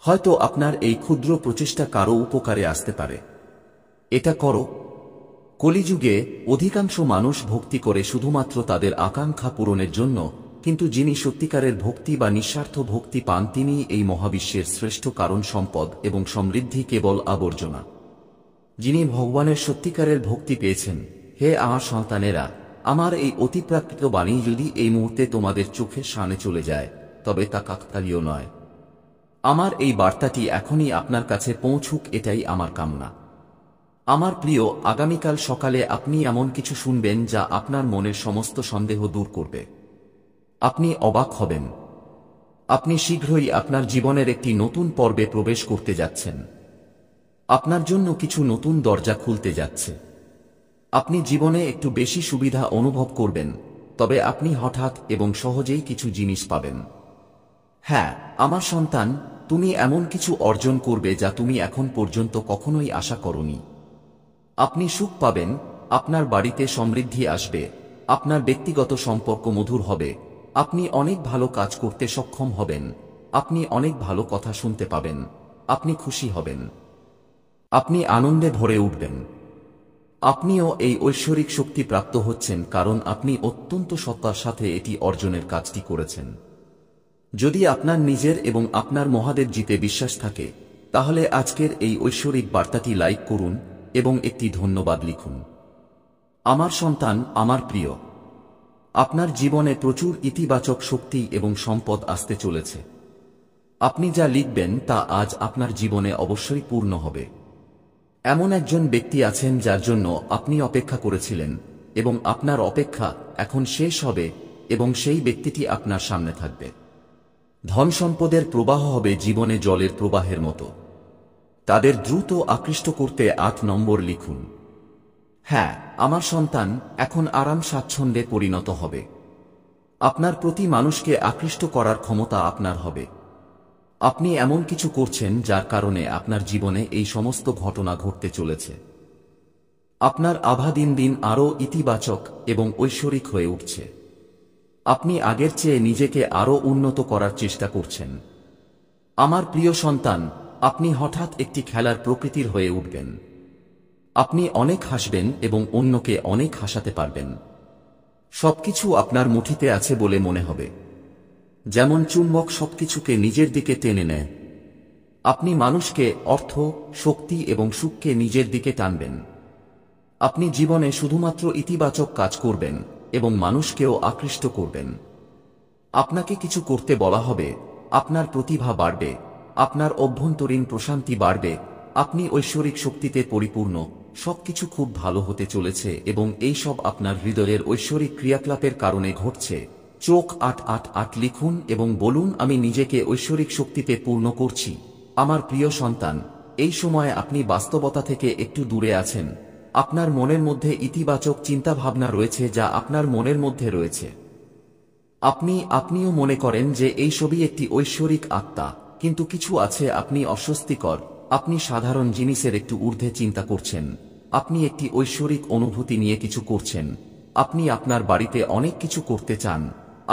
হয়তো আপনার এই ক্ষুদ্র প্রচেষ্টা কারো উপকারে আসতে পারে। এটা করো। কলিযুগে অধিকাংশ মানুষ ভক্তি করে শুধুমাত্র তাদের আকাঙ্ক্ষা পূরণের জন্য, কিন্তু যিনি সত্যিকারের ভক্তি বা নিঃস্বার্থ ভক্তি পান তিনি এই মহাবিশ্বের শ্রেষ্ঠ কারণ। সম্পদ এবং সমৃদ্ধি কেবল আবর্জনা। যিনি ভগবানের সত্যিকারের ভক্তি পেয়েছেন, হে আমার সন্তানেরা, আমার এই অতিপ্রাকৃত বাণী যদি এই মুহূর্তে তোমাদের চোখের সামনে চলে যায়, তবে তা কাকতালীয় নয়। আমার এই বার্তাটি এখনই আপনার কাছে পৌঁছুক, এটাই আমার কামনা। আমার প্রিয়, আগামীকাল সকালে আপনি এমন কিছু শুনবেন যা আপনার মনের সমস্ত সন্দেহ দূর করবে। আপনি অবাক হবেন। আপনি শীঘ্রই আপনার জীবনের একটি নতুন পর্বে প্রবেশ করতে যাচ্ছেন। আপনার জন্য কিছু নতুন দরজা খুলতে যাচ্ছে। আপনি জীবনে একটু বেশি সুবিধা অনুভব করবেন, তবে আপনি হঠাৎ এবং সহজেই কিছু জিনিস পাবেন। হ্যাঁ, আমার সন্তান, তুমি এমন কিছু অর্জন করবে যা তুমি এখন পর্যন্ত কখনোই আশা করোনি। আপনি সুখ পাবেন, আপনার বাড়িতে সমৃদ্ধি আসবে, আপনার ব্যক্তিগত সম্পর্ক মধুর হবে, আপনি অনেক ভালো কাজ করতে সক্ষম হবেন, আপনি অনেক ভালো কথা শুনতে পাবেন, আপনি খুশি হবেন, আপনি আনন্দে ভরে উঠবেন। আপনিও এই ঐশ্বরিক শক্তি প্রাপ্ত হচ্ছেন, কারণ আপনি অত্যন্ত সত্তার সাথে এটি অর্জনের কাজটি করেছেন। যদি আপনার নিজের এবং আপনার মহাদেব জিতে বিশ্বাস থাকে, তাহলে আজকের এই ঐশ্বরিক বার্তাটি লাইক করুন এবং একটি ধন্যবাদ লিখুন। আমার সন্তান, আমার প্রিয়, আপনার জীবনে প্রচুর ইতিবাচক শক্তি এবং সম্পদ আসতে চলেছে। আপনি যা লিখবেন তা আজ আপনার জীবনে অবশ্যই পূর্ণ হবে। এমন একজন ব্যক্তি আছেন যার জন্য আপনি অপেক্ষা করেছিলেন এবং আপনার অপেক্ষা এখন শেষ হবে এবং সেই ব্যক্তিটি আপনার সামনে থাকবে। ধন সম্পদের প্রবাহ হবে জীবনে জলের প্রবাহের মতো। তাদের দ্রুত আকৃষ্ট করতে 8 নম্বর লিখুন। হ্যাঁ, আমার সন্তান, এখন আরাম স্বাচ্ছন্দ্যে পরিণত হবে। আপনার প্রতি মানুষকে আকৃষ্ট করার ক্ষমতা আপনার হবে। আপনি এমন কিছু করছেন যার কারণে আপনার জীবনে এই সমস্ত ঘটনা ঘটতে চলেছে। আপনার আভা দিন দিন আরও ইতিবাচক এবং ঐশ্বরিক হয়ে উঠছে। আপনি আগের চেয়ে নিজেকে আরও উন্নত করার চেষ্টা করছেন। আমার প্রিয় সন্তান, আপনি হঠাৎ একটি খেলার প্রকৃতির হয়ে উঠবেন। আপনি অনেক হাসবেন এবং অন্যকে অনেক হাসাতে পারবেন। সবকিছু আপনার মুঠিতে আছে বলে মনে হবে। যেমন চুম্বক সবকিছুকে নিজের দিকে টেনে নেয়। আপনি মানুষকে, অর্থ, শক্তি এবং সুখকে নিজের দিকে টানবেন। আপনি জীবনে শুধুমাত্র ইতিবাচক কাজ করবেন এবং মানুষকেও আকৃষ্ট করবেন। আপনাকে কিছু করতে বলা হবে, আপনার প্রতিভা বাড়বে, আপনার অভ্যন্তরীণ প্রশান্তি বাড়বে, আপনি ঐশ্বরিক শক্তিতে পরিপূর্ণ, সবকিছু খুব ভালো হতে চলেছে এবং এই সব আপনার হৃদয়ের ঐশ্বরিক ক্রিয়াকলাপের কারণে ঘটছে। চোখ 888 লিখুন এবং বলুন, আমি নিজেকে ঐশ্বরিক শক্তিতে পূর্ণ করছি। আমার প্রিয় সন্তান, এই সময়ে আপনি বাস্তবতা থেকে একটু দূরে আছেন। আপনার মনের মধ্যে ইতিবাচক চিন্তাভাবনা রয়েছে যা আপনার মনের মধ্যে রয়েছে। আপনিও মনে করেন যে এই সবই একটি ঐশ্বরিক আত্মা, কিন্তু কিছু আছে আপনি অস্বস্তিকর, আপনি সাধারণ জিনিসের একটু ঊর্ধ্বে চিন্তা করছেন, আপনি একটি ঐশ্বরিক অনুভূতি নিয়ে কিছু করছেন, আপনি আপনার বাড়িতে অনেক কিছু করতে চান,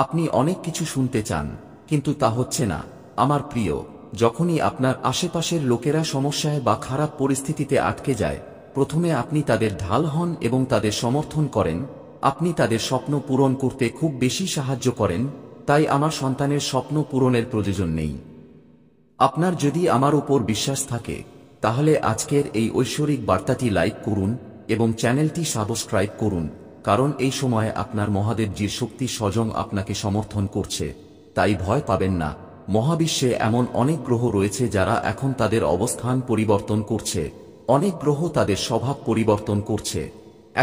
আপনি অনেক কিছু শুনতে চান, কিন্তু তা হচ্ছে না। আমার প্রিয়, যখনই আপনার আশেপাশের লোকেরা সমস্যায় বা খারাপ পরিস্থিতিতে আটকে যায়, প্রথমে আপনি তাদের ঢাল হন এবং তাদের সমর্থন করেন। আপনি তাদের স্বপ্ন পূরণ করতে খুব বেশি সাহায্য করেন। তাই আমার সন্তানের স্বপ্ন পূরণের প্রয়োজন নেই। আপনার যদি আমার উপর বিশ্বাস থাকে, তাহলে আজকের এই ঐশ্বরিক বার্তাটি লাইক করুন এবং চ্যানেলটি সাবস্ক্রাইব করুন, কারণ এই সময়ে আপনার মহাদেবজির শক্তি স্বয়ং আপনাকে সমর্থন করছে। তাই ভয় পাবেন না। মহাবিশ্বে এমন অনেক গ্রহ রয়েছে যারা এখন তাদের অবস্থান পরিবর্তন করছে। অনেক গ্রহ তাদের স্বভাব পরিবর্তন করছে।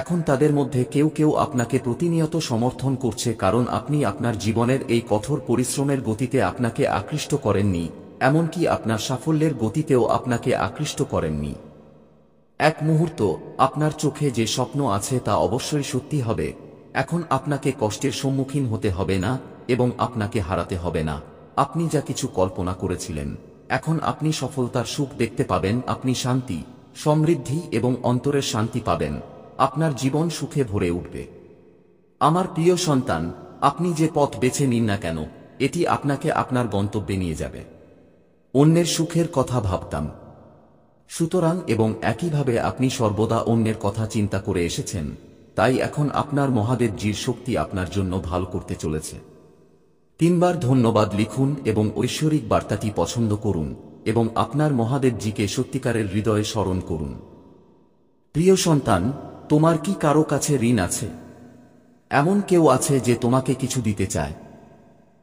এখন তাদের মধ্যে কেউ কেউ আপনাকে প্রতিনিয়ত সমর্থন করছে, কারণ আপনি আপনার জীবনের এই কঠোর পরিশ্রমের গতিতে আপনাকে আকৃষ্ট করেননি, এমনকি আপনার সাফল্যের গতিতেও আপনাকে আকৃষ্ট করেননি। এক মুহূর্ত আপনার চোখে যে স্বপ্ন আছে তা অবশ্যই সত্যি হবে। এখন আপনাকে কষ্টের সম্মুখীন হতে হবে না এবং আপনাকে হারাতে হবে না। আপনি যা কিছু কল্পনা করেছিলেন, এখন আপনি সফলতার সুখ দেখতে পাবেন। আপনি শান্তি, সমৃদ্ধি এবং অন্তরের শান্তি পাবেন। আপনার জীবন সুখে ভরে উঠবে। আমার প্রিয় সন্তান, আপনি যে পথ বেছে নিন না কেন, এটি আপনাকে আপনার গন্তব্যে নিয়ে যাবে। অন্যের সুখের কথা ভাবতাম, সুতরাং এবং একইভাবে আপনি সর্বদা অন্যের কথা চিন্তা করে এসেছেন, তাই এখন আপনার মহাদেবজির শক্তি আপনার জন্য ভালো করতে চলেছে। 3 বার ধন্যবাদ লিখুন এবং ঐশ্বরিক বার্তাটি পছন্দ করুন এবং আপনার মহাদেবজিকে সত্যিকারের হৃদয়ে স্মরণ করুন। প্রিয় সন্তান, তোমার কি কারো কাছে ঋণ আছে? এমন কেউ আছে যে তোমাকে কিছু দিতে চায়?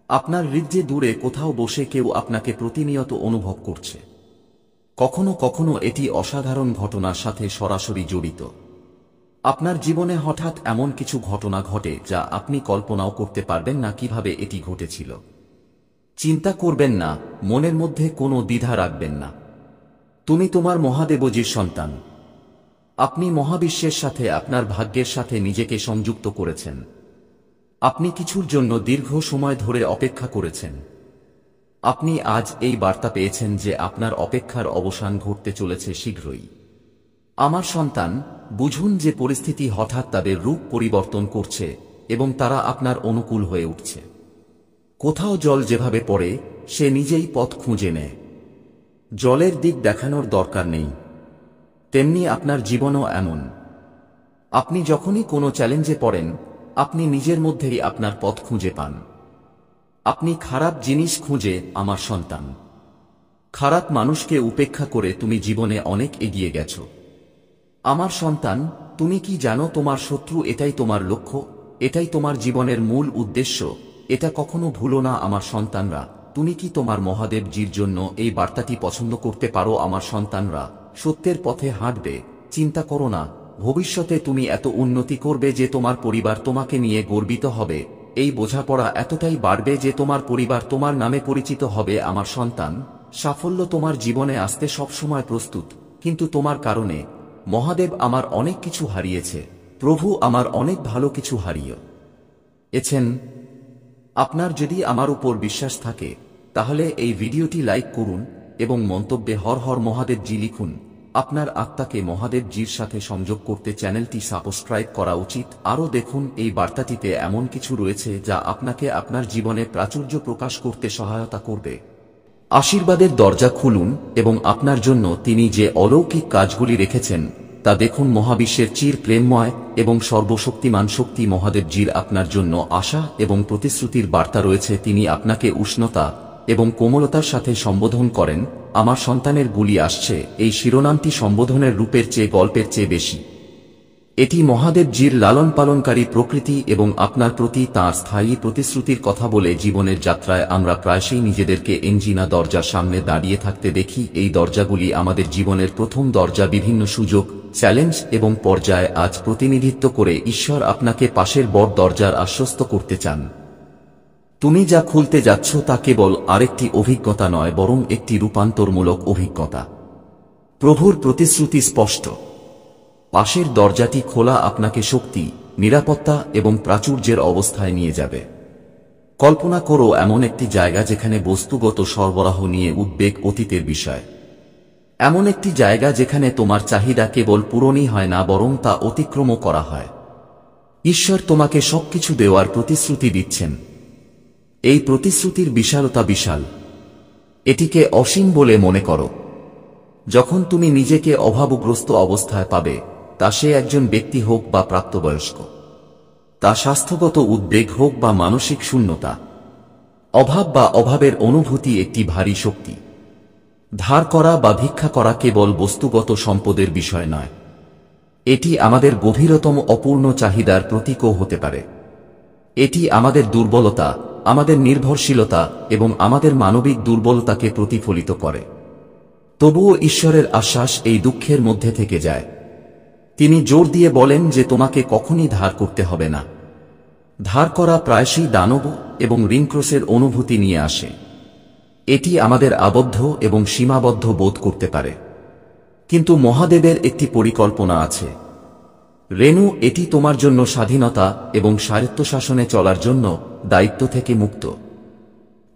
আপনার হৃদয়ে দূরে কোথাও বসে কেউ আপনাকে প্রতিনিয়ত অনুভব করছে। কখনো কখনো এটি অসাধারণ ঘটনার সাথে সরাসরি জড়িত। আপনার জীবনে হঠাৎ এমন কিছু ঘটনা ঘটে যা আপনি কল্পনাও করতে পারবেন না কিভাবে এটি ঘটেছিল। চিন্তা করবেন না, মনের মধ্যে কোনো দ্বিধা রাখবেন না। তুমি তোমার মহাদেবজির সন্তান। আপনি মহাবিশ্বের সাথে, আপনার ভাগ্যের সাথে নিজেকে সংযুক্ত করেছেন। আপনি কিছুর জন্য দীর্ঘ সময় ধরে অপেক্ষা করেছেন। আপনি আজ এই বার্তা পেয়েছেন যে আপনার অপেক্ষার অবসান ঘটতে চলেছে শীঘ্রই। আমার সন্তান, বুঝুন যে পরিস্থিতি হঠাৎ তাদের রূপ পরিবর্তন করছে এবং তারা আপনার অনুকূল হয়ে উঠছে। কোথাও জল যেভাবে পড়ে সে নিজেই পথ খুঁজে নেয়, জলের দিক দেখানোর দরকার নেই, তেমনি আপনার জীবনও এমন। আপনি যখনই কোনো চ্যালেঞ্জে পড়েন, আপনি নিজের মধ্যেই আপনার পথ খুঁজে পান। আপনি খারাপ জিনিস খুঁজে, আমার সন্তান। খারাপ মানুষকে উপেক্ষা করে তুমি জীবনে অনেক এগিয়ে গেছ। আমার সন্তান, তুমি কি জানো তোমার শত্রু এটাই তোমার লক্ষ্য, এটাই তোমার জীবনের মূল উদ্দেশ্য। এটা কখনো ভুলো না আমার সন্তানরা। তুমি কি তোমার মহাদেবজির জন্য এই বার্তাটি পছন্দ করতে পারো? আমার সন্তানরা, সত্যের পথে হাঁটবে। চিন্তা করো না, ভবিষ্যতে তুমি এত উন্নতি করবে যে তোমার পরিবার তোমাকে নিয়ে গর্বিত হবে। এই বোঝাপড়া এতটাই বাড়বে যে তোমার পরিবার তোমার নামে পরিচিত হবে। আমার সন্তান, সাফল্য তোমার জীবনে আসতে সবসময় প্রস্তুত, কিন্তু তোমার কারণে। মহাদেব আমার অনেক কিছু হারিয়েছে, প্রভু আমার অনেক ভালো কিছু হারিয়েছেন। আপনার যদি আমার উপর বিশ্বাস থাকে, তাহলে এই ভিডিওটি লাইক করুন এবং মন্তব্যে হর হর মহাদেবজি লিখুন। আপনার আত্মাকে মহাদেবজির সাথে সংযোগ করতে চ্যানেলটি সাবস্ক্রাইব করা উচিত। আরও দেখুন, এই বার্তাটিতে এমন কিছু রয়েছে যা আপনাকে আপনার জীবনে প্রাচুর্য প্রকাশ করতে সহায়তা করবে। আশীর্বাদের দরজা খুলুন এবং আপনার জন্য তিনি যে অলৌকিক কাজগুলি রেখেছেন তা দেখুন মহাবিশ্বের চির প্রেমময় এবং সর্বশক্তিমান শক্তি মহাদেবজির আপনার জন্য আশা এবং প্রতিশ্রুতির বার্তা রয়েছে। তিনি আপনাকে উষ্ণতা এবং কোমলতার সাথে সম্বোধন করেন। আমার সন্তানের গুলি আসছে, এই শিরোনামটি সম্বোধনের রূপের চেয়ে গল্পের চেয়ে বেশি। এটি মহাদেবজির লালন পালনকারী প্রকৃতি এবং আপনার প্রতি তাঁর স্থায়ী প্রতিশ্রুতির কথা বলে। জীবনের যাত্রায় আমরা প্রায়শই নিজেদেরকে এঞ্জিনা দরজার সামনে দাঁড়িয়ে থাকতে দেখি। এই দরজাগুলি আমাদের জীবনের প্রথম দরজা, বিভিন্ন সুযোগ, চ্যালেঞ্জ এবং পর্যায়ে আজ প্রতিনিধিত্ব করে ঈশ্বর আপনাকে পাশের বড় দরজার আশ্বস্ত করতে চান। তুমি যা খুলতে যাচ্ছ তা কেবল আরেকটি অভিজ্ঞতা নয়, বরং একটি রূপান্তরমূলক অভিজ্ঞতা। প্রভুর প্রতিশ্রুতি স্পষ্ট, পাশের দরজাটি খোলা আপনাকে শক্তি, নিরাপত্তা এবং প্রাচুর্যের অবস্থায় নিয়ে যাবে। কল্পনা করো এমন একটি জায়গা যেখানে বস্তুগত সরবরাহ নিয়ে উদ্বেগ অতীতের বিষয়। এমন একটি জায়গা যেখানে তোমার চাহিদা কেবল পূরণই হয় না, বরং তা অতিক্রমও করা হয়। ঈশ্বর তোমাকে সবকিছু দেওয়ার প্রতিশ্রুতি দিচ্ছেন। এই প্রতিশ্রুতির বিশালতা বিশাল, এটিকে অসীম বলে মনে করো। যখন তুমি নিজেকে অভাবগ্রস্ত অবস্থায় পাবে, তা সে একজন ব্যক্তি হোক বা প্রাপ্তবয়স্ক, তা স্বাস্থ্যগত উদ্বেগ হোক বা মানসিক শূন্যতা, অভাব বা অভাবের অনুভূতি একটি ভারী শক্তি। ধার করা বা ভিক্ষা করা কেবল বস্তুগত সম্পদের বিষয় নয়, এটি আমাদের গভীরতম অপূর্ণ চাহিদার প্রতীকও হতে পারে। এটি আমাদের দুর্বলতা, আমাদের নির্ভরশীলতা এবং আমাদের মানবিক দুর্বলতাকে প্রতিফলিত করে। তবুও ঈশ্বরের আশ্বাস এই দুঃখের মধ্যে থেকে যায়। তিনি জোর দিয়ে বলেন যে তোমাকে কখনই ধার করতে হবে না। ধার করা প্রায়শই দানব এবং ঋণগ্রস্তের অনুভূতি নিয়ে আসে। এটি আমাদের আবদ্ধ এবং সীমাবদ্ধ বোধ করতে পারে। কিন্তু মহাদেবের একটি পরিকল্পনা আছে। রেণু, এটি তোমার জন্য স্বাধীনতা এবং স্বায়ত্তশাসনে চলার জন্য দায়িত্ব থেকে মুক্ত।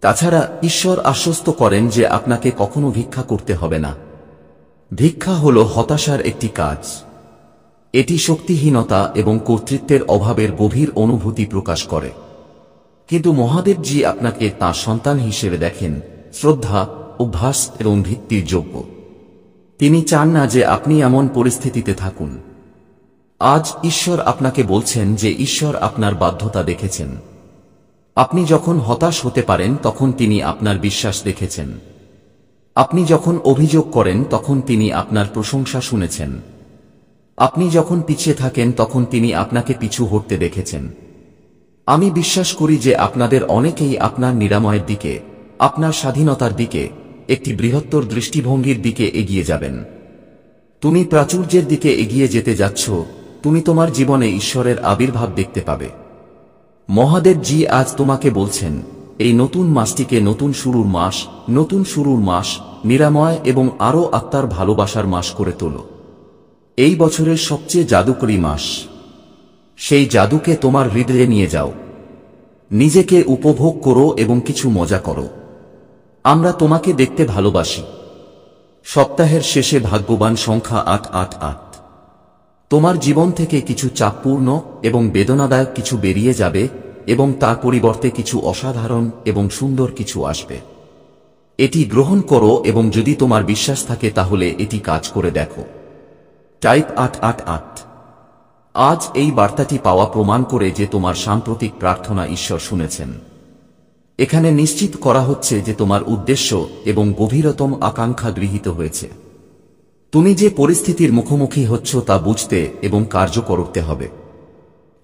তাছাড়া ঈশ্বর আশ্বস্ত করেন যে আপনাকে কখনো ভিক্ষা করতে হবে না। ভিক্ষা হল হতাশার একটি কাজ। এটি শক্তিহীনতা এবং কর্তৃত্বের অভাবের গভীর অনুভূতি প্রকাশ করে। কিন্তু মহাদেবজি আপনাকে তাঁর সন্তান হিসেবে দেখেন, শ্রদ্ধা, অভ্যাস এবং ভিত্তির যোগ্য। তিনি চান না যে আপনি এমন পরিস্থিতিতে থাকুন। আজ ঈশ্বর আপনাকে বলছেন যে ঈশ্বর আপনার বাধ্যতা দেখেছেন। আপনি যখন হতাশ হতে পারেন তখন তিনি আপনার বিশ্বাস দেখেছেন। আপনি যখন অভিযোগ করেন তখন তিনি আপনার প্রশংসা শুনেছেন। আপনি যখন পিছিয়ে থাকেন তখন তিনি আপনাকে পিছু হটতে দেখেছেন। আমি বিশ্বাস করি যে আপনাদের অনেকেই আপনার নিরাময়ের দিকে, আপনার স্বাধীনতার দিকে, একটি বৃহত্তর দৃষ্টিভঙ্গির দিকে এগিয়ে যাবেন। তুমি প্রাচুর্যের দিকে এগিয়ে যেতে যাচ্ছ। তুমি তোমার জীবনে ঈশ্বরের আবির্ভাব দেখতে পাবে। মহাদেবজি আজ তোমাকে বলছেন, এই নতুন মাসটিকে নতুন শুরুর মাস, নতুন শুরুর মাস, নিরাময় এবং আরও আত্মার ভালোবাসার মাস করে তোলো। এই বছরের সবচেয়ে জাদুকরী মাস। সেই জাদুকে তোমার হৃদয়ে নিয়ে যাও। নিজেকে উপভোগ করো এবং কিছু মজা করো। আমরা তোমাকে দেখতে ভালোবাসি। সপ্তাহের শেষে ভাগ্যবান সংখ্যা 888। তোমার জীবন থেকে কিছু চাপপূর্ণ এবং বেদনাদায়ক কিছু বেরিয়ে যাবে এবং তার পরিবর্তে কিছু অসাধারণ এবং সুন্দর কিছু আসবে। এটি গ্রহণ করো এবং যদি তোমার বিশ্বাস থাকে তাহলে এটি কাজ করে দেখো। টাইপ 888। আজ এই বার্তাটি পাওয়া প্রমাণ করে যে তোমার সাম্প্রতিক প্রার্থনা ঈশ্বর শুনেছেন। এখানে নিশ্চিত করা হচ্ছে যে তোমার উদ্দেশ্য এবং গভীরতম আকাঙ্ক্ষা গৃহীত হয়েছে। তুমি যে পরিস্থিতির মুখোমুখি হচ্ছ তা বুঝতে এবং কার্য করতে হবে।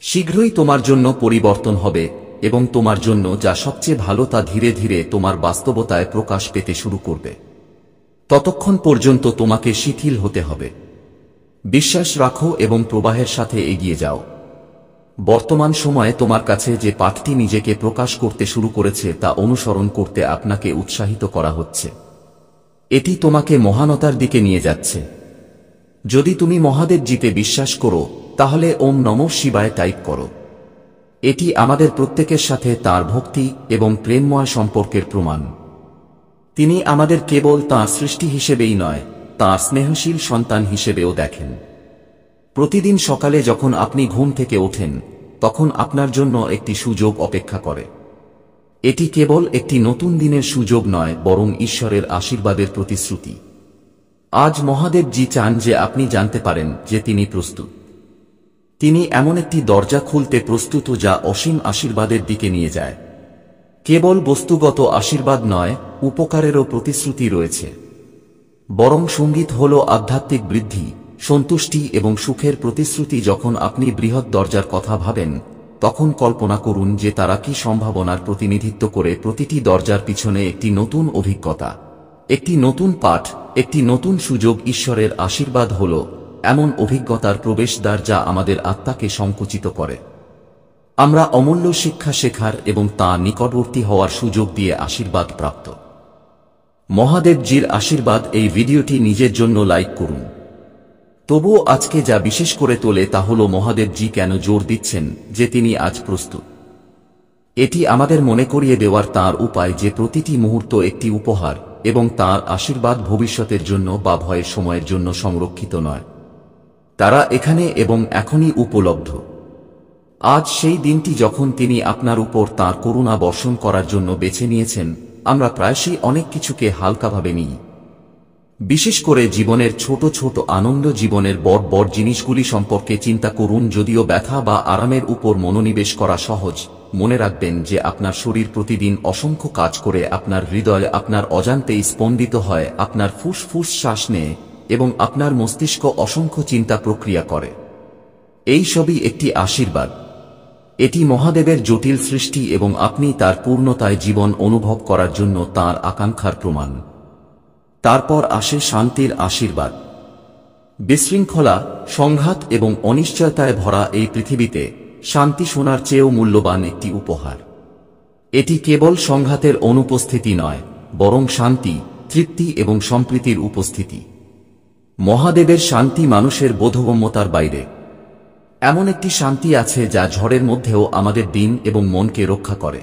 শীঘ্রই তোমার জন্য পরিবর্তন হবে এবং তোমার জন্য যা সবচেয়ে ভালো তা ধীরে ধীরে তোমার বাস্তবতায় প্রকাশ পেতে শুরু করবে। ততক্ষণ পর্যন্ত তোমাকে শিথিল হতে হবে। বিশ্বাস রাখো এবং প্রবাহের সাথে এগিয়ে যাও। বর্তমান সময়ে তোমার কাছে যে পাঠটি নিজেকে প্রকাশ করতে শুরু করেছে তা অনুসরণ করতে আপনাকে উৎসাহিত করা হচ্ছে। এটি তোমাকে মহানতার দিকে নিয়ে যাচ্ছে। যদি তুমি মহাদেবজিতে বিশ্বাস করো তাহলে ওম নমঃ শিবায় টাইপ করো। এটি আমাদের প্রত্যেকের সাথে তাঁর ভক্তি এবং প্রেমময় সম্পর্কের প্রমাণ। তিনি আমাদের কেবল তাঁর সৃষ্টি হিসেবেই নয়, তাঁর স্নেহশীল সন্তান হিসেবেও দেখেন। প্রতিদিন সকালে যখন আপনি ঘুম থেকে ওঠেন তখন আপনার জন্য একটি সুযোগ অপেক্ষা করে। এটি কেবল একটি নতুন দিনের সুযোগ নয়, বরং ঈশ্বরের আশীর্বাদের প্রতিশ্রুতি। আজ মহাদেবজি চান যে আপনি জানতে পারেন যে তিনি প্রস্তুত। তিনি এমন একটি দরজা খুলতে প্রস্তুত যা অসীম আশীর্বাদের দিকে নিয়ে যায়। কেবল বস্তুগত আশীর্বাদ নয়, উপকারেরও প্রতিশ্রুতি রয়েছে। বরং সঙ্গীত হল আধ্যাত্মিক বৃদ্ধি, সন্তুষ্টি এবং সুখের প্রতিশ্রুতি। যখন আপনি বৃহৎ দরজার কথা ভাবেন, তখন কল্পনা করুন যে তারা কি সম্ভাবনার প্রতিনিধিত্ব করে। প্রতিটি দরজার পিছনে একটি নতুন অভিজ্ঞতা, একটি নতুন পাঠ, একটি নতুন সুযোগ। ঈশ্বরের আশীর্বাদ হল এমন অভিজ্ঞতার প্রবেশদ্বার যা আমাদের আত্মাকে সংকুচিত করে। আমরা অমূল্য শিক্ষা শেখার এবং তা নিকটবর্তী হওয়ার সুযোগ দিয়ে আশীর্বাদ প্রাপ্ত। মহাদেবজির আশীর্বাদ। এই ভিডিওটি নিজের জন্য লাইক করুন। তবুও আজকে যা বিশেষ করে তোলে তা হল মহাদেবজি কেন জোর দিচ্ছেন যে তিনি আজ প্রস্তুত। এটি আমাদের মনে করিয়ে দেওয়ার তাঁর উপায় যে প্রতিটি মুহূর্ত একটি উপহার এবং তাঁর আশীর্বাদ ভবিষ্যতের জন্য বা ভয়ের সময়ের জন্য সংরক্ষিত নয়। তারা এখানে এবং এখনই উপলব্ধ। আজ সেই দিনটি যখন তিনি আপনার উপর তাঁর করুণা বর্ষণ করার জন্য বেছে নিয়েছেন। আমরা প্রায়শই অনেক কিছুকে হালকাভাবে নিই, বিশেষ করে জীবনের ছোট ছোট আনন্দ। জীবনের বড় বড় জিনিসগুলি সম্পর্কে চিন্তা করুন। যদিও ব্যথা বা আরামের উপর মনোনিবেশ করা সহজ, মনে রাখবেন যে আপনার শরীর প্রতিদিন অসংখ্য কাজ করে, আপনার হৃদয় আপনার অজান্তেই স্পন্দিত হয়, আপনার ফুসফুস শ্বাস নেয় এবং আপনার মস্তিষ্ক অসংখ্য চিন্তা প্রক্রিয়া করে। এই সবই একটি আশীর্বাদ। এটি মহাদেবের জটিল সৃষ্টি এবং আপনি তার পূর্ণতায় জীবন অনুভব করার জন্য তাঁর আকাঙ্ক্ষার প্রমাণ। তারপর আসে শান্তির আশীর্বাদ। বিশৃঙ্খলা, সংঘাত এবং অনিশ্চয়তায় ভরা এই পৃথিবীতে শান্তি সোনার চেয়েও মূল্যবান একটি উপহার। এটি কেবল সংঘাতের অনুপস্থিতি নয়, বরং শান্তি, তৃপ্তি এবং সম্প্রীতির উপস্থিতি। মহাদেবের শান্তি মানুষের বোধগম্যতার বাইরে। এমন একটি শান্তি আছে যা ঝড়ের মধ্যেও আমাদের দিন এবং মনকে রক্ষা করে।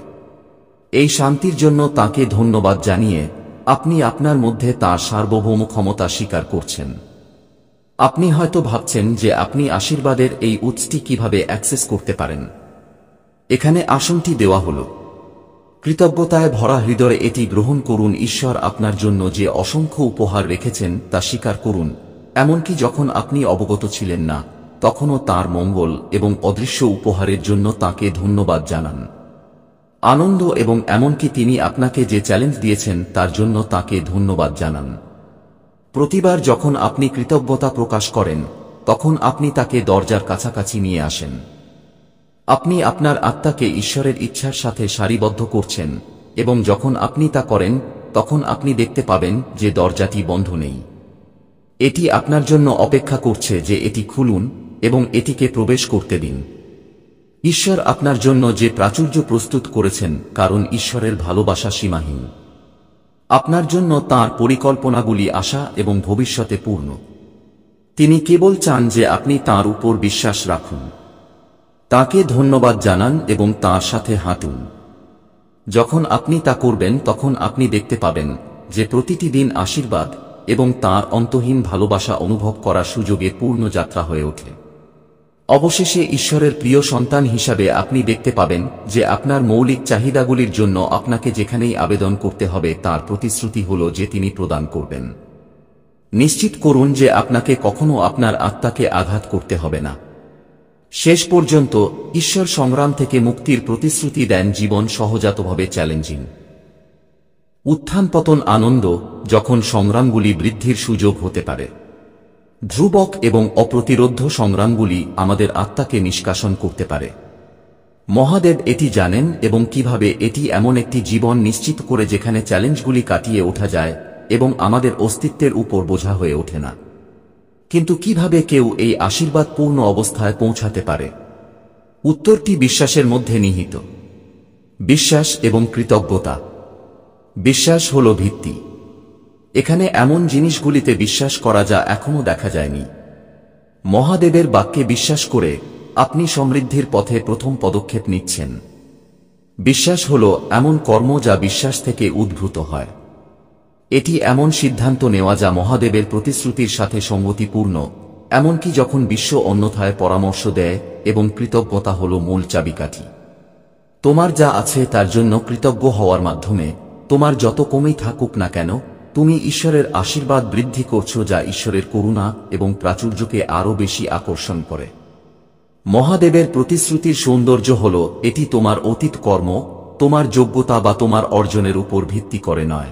এই শান্তির জন্য তাঁকে ধন্যবাদ জানিয়ে আপনি আপনার মধ্যে তাঁর সার্বভৌম ক্ষমতা স্বীকার করছেন। আপনি হয়তো ভাবছেন যে আপনি আশীর্বাদের এই উৎসটি কিভাবে অ্যাক্সেস করতে পারেন। এখানে আসনটি দেওয়া হল। কৃতজ্ঞতায় ভরা হৃদয়ে এটি গ্রহণ করুন। ঈশ্বর আপনার জন্য যে অসংখ্য উপহার রেখেছেন তা স্বীকার করুন। এমনকি যখন আপনি অবগত ছিলেন না, তখনও তাঁর মঙ্গল এবং অদৃশ্য উপহারের জন্য তাঁকে ধন্যবাদ জানান। আনন্দ এবং এমনকি তিনি আপনাকে যে চ্যালেঞ্জ দিয়েছেন তার জন্য তাঁকে ধন্যবাদ জানান। প্রতিবার যখন আপনি কৃতজ্ঞতা প্রকাশ করেন, তখন আপনি তাকে দরজার কাছাকাছি নিয়ে আসেন। আপনি আপনার আত্মাকে ঈশ্বরের ইচ্ছার সাথে সারিবদ্ধ করছেন এবং যখন আপনি তা করেন, তখন আপনি দেখতে পাবেন যে দরজাটি বন্ধ নেই। এটি আপনার জন্য অপেক্ষা করছে যে এটি খুলুন এবং এটিকে প্রবেশ করতে দিন। ঈশ্বর আপনার জন্য যে প্রাচুর্য প্রস্তুত করেছেন, কারণ ঈশ্বরের ভালোবাসা সীমাহীন। আপনার জন্য তাঁর পরিকল্পনাগুলি আশা এবং ভবিষ্যতে পূর্ণ। তিনি কেবল চান যে আপনি তাঁর উপর বিশ্বাস রাখুন, তাঁকে ধন্যবাদ জানান এবং তাঁর সাথে হাঁটুন। যখন আপনি তা করবেন, তখন আপনি দেখতে পাবেন যে প্রতিটি দিন আশীর্বাদ এবং তাঁর অন্তহীন ভালোবাসা অনুভব করার সুযোগে পূর্ণ যাত্রা হয়ে ওঠে। অবশেষে ঈশ্বরের প্রিয় সন্তান হিসাবে আপনি দেখতে পাবেন যে আপনার মৌলিক চাহিদাগুলির জন্য আপনাকে যেখানেই আবেদন করতে হবে, তার প্রতিশ্রুতি হল যে তিনি প্রদান করবেন। নিশ্চিত করুন যে আপনাকে কখনো আপনার আত্মাকে আঘাত করতে হবে না। শেষ পর্যন্ত ঈশ্বর সংগ্রাম থেকে মুক্তির প্রতিশ্রুতি দেন। জীবন সহজাতভাবে চ্যালেঞ্জিং। উত্থান পতন আনন্দ, যখন সংগ্রামগুলি বৃদ্ধির সুযোগ হতে পারে। ধ্রুবক এবং অপ্রতিরোধ্য সংগ্রামগুলি আমাদের আত্মাকে নিষ্কাশন করতে পারে। মহাদেব এটি জানেন এবং কিভাবে এটি এমন একটি জীবন নিশ্চিত করে যেখানে চ্যালেঞ্জগুলি কাটিয়ে ওঠা যায় এবং আমাদের অস্তিত্বের উপর বোঝা হয়ে ওঠে না। কিন্তু কিভাবে কেউ এই আশীর্বাদ পূর্ণ অবস্থায় পৌঁছাতে পারে? উত্তরটি বিশ্বাসের মধ্যে নিহিত। বিশ্বাস এবং কৃতজ্ঞতা। বিশ্বাস হল ভিত্তি। এখানে এমন জিনিসগুলিতে বিশ্বাস করা যা এখনো দেখা যায়নি। মহাদেবের বাক্যে বিশ্বাস করে আপনি সমৃদ্ধির পথে প্রথম পদক্ষেপ নিচ্ছেন। বিশ্বাস হল এমন কর্ম যা বিশ্বাস থেকে উদ্ভূত হয়। এটি এমন সিদ্ধান্ত নেওয়া যা মহাদেবের প্রতিশ্রুতির সাথে সঙ্গতিপূর্ণ, এমনকি যখন বিশ্ব অন্যথায় পরামর্শ দেয়, এবং কৃতজ্ঞতা হল মূল চাবিকাঠি। তোমার যা আছে তার জন্য কৃতজ্ঞ হওয়ার মাধ্যমে তোমার যত কমই থাকুক না কেন, তুমি ঈশ্বরের আশীর্বাদ বৃদ্ধি করছো, যা ঈশ্বরের করুণা এবং প্রাচুর্যকে আরও বেশি আকর্ষণ করে। মহাদেবের প্রতিশ্রুতির সৌন্দর্য হল এটি তোমার অতীত কর্ম, তোমার যোগ্যতা বা তোমার অর্জনের উপর ভিত্তি করে নয়।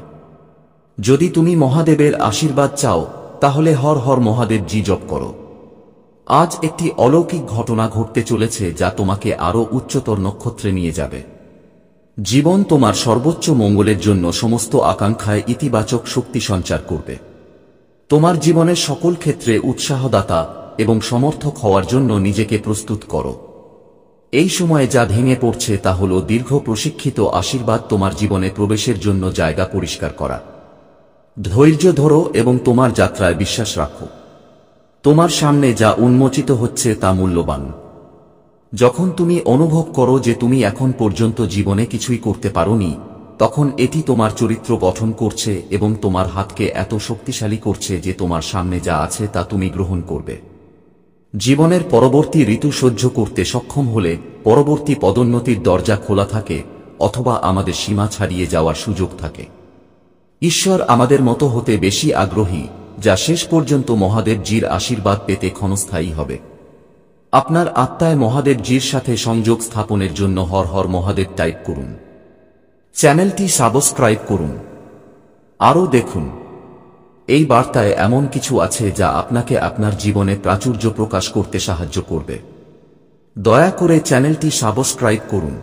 যদি তুমি মহাদেবের আশীর্বাদ চাও তাহলে হর হর মহাদেব জি জপ করো। আজ একটি অলৌকিক ঘটনা ঘটতে চলেছে যা তোমাকে আরও উচ্চতর নক্ষত্রে নিয়ে যাবে। জীবন তোমার সর্বোচ্চ মঙ্গলের জন্য সমস্ত আকাঙ্ক্ষায় ইতিবাচক শক্তি সঞ্চার করবে। তোমার জীবনের সকল ক্ষেত্রে উৎসাহদাতা এবং সমর্থক হওয়ার জন্য নিজেকে প্রস্তুত করো। এই সময়ে যা ভেঙে পড়ছে তা হল দীর্ঘ প্রশিক্ষিত আশীর্বাদ তোমার জীবনে প্রবেশের জন্য জায়গা পরিষ্কার করা। ধৈর্য ধরো এবং তোমার যাত্রায় বিশ্বাস রাখো। তোমার সামনে যা উন্মোচিত হচ্ছে তা মূল্যবান। যখন তুমি অনুভব করো যে তুমি এখন পর্যন্ত জীবনে কিছুই করতে পারোনি, তখন এটি তোমার চরিত্র গঠন করছে এবং তোমার হাতকে এত শক্তিশালী করছে যে তোমার সামনে যা আছে তা তুমি গ্রহণ করবে। জীবনের পরবর্তী ঋতু সহ্য করতে সক্ষম হলে পরবর্তী পদোন্নতির দরজা খোলা থাকে, অথবা আমাদের সীমা ছাড়িয়ে যাওয়ার সুযোগ থাকে। ঈশ্বর আমাদের মতো হতে বেশি আগ্রহী, যা শেষ পর্যন্ত মহাদেব জির আশীর্বাদ পেতে ক্ষণস্থায়ী হবে। আপনার আত্মায় মহাদেব জির সাথে সংযোগ স্থাপনের জন্য হর হর মহাদেব টাইপ করুন। চ্যানেলটি সাবস্ক্রাইব করুন। আরও দেখুন, এই বার্তায় এমন কিছু আছে যা আপনাকে আপনার জীবনে প্রাচুর্য প্রকাশ করতে সাহায্য করবে। দয়া করে চ্যানেলটি সাবস্ক্রাইব করুন।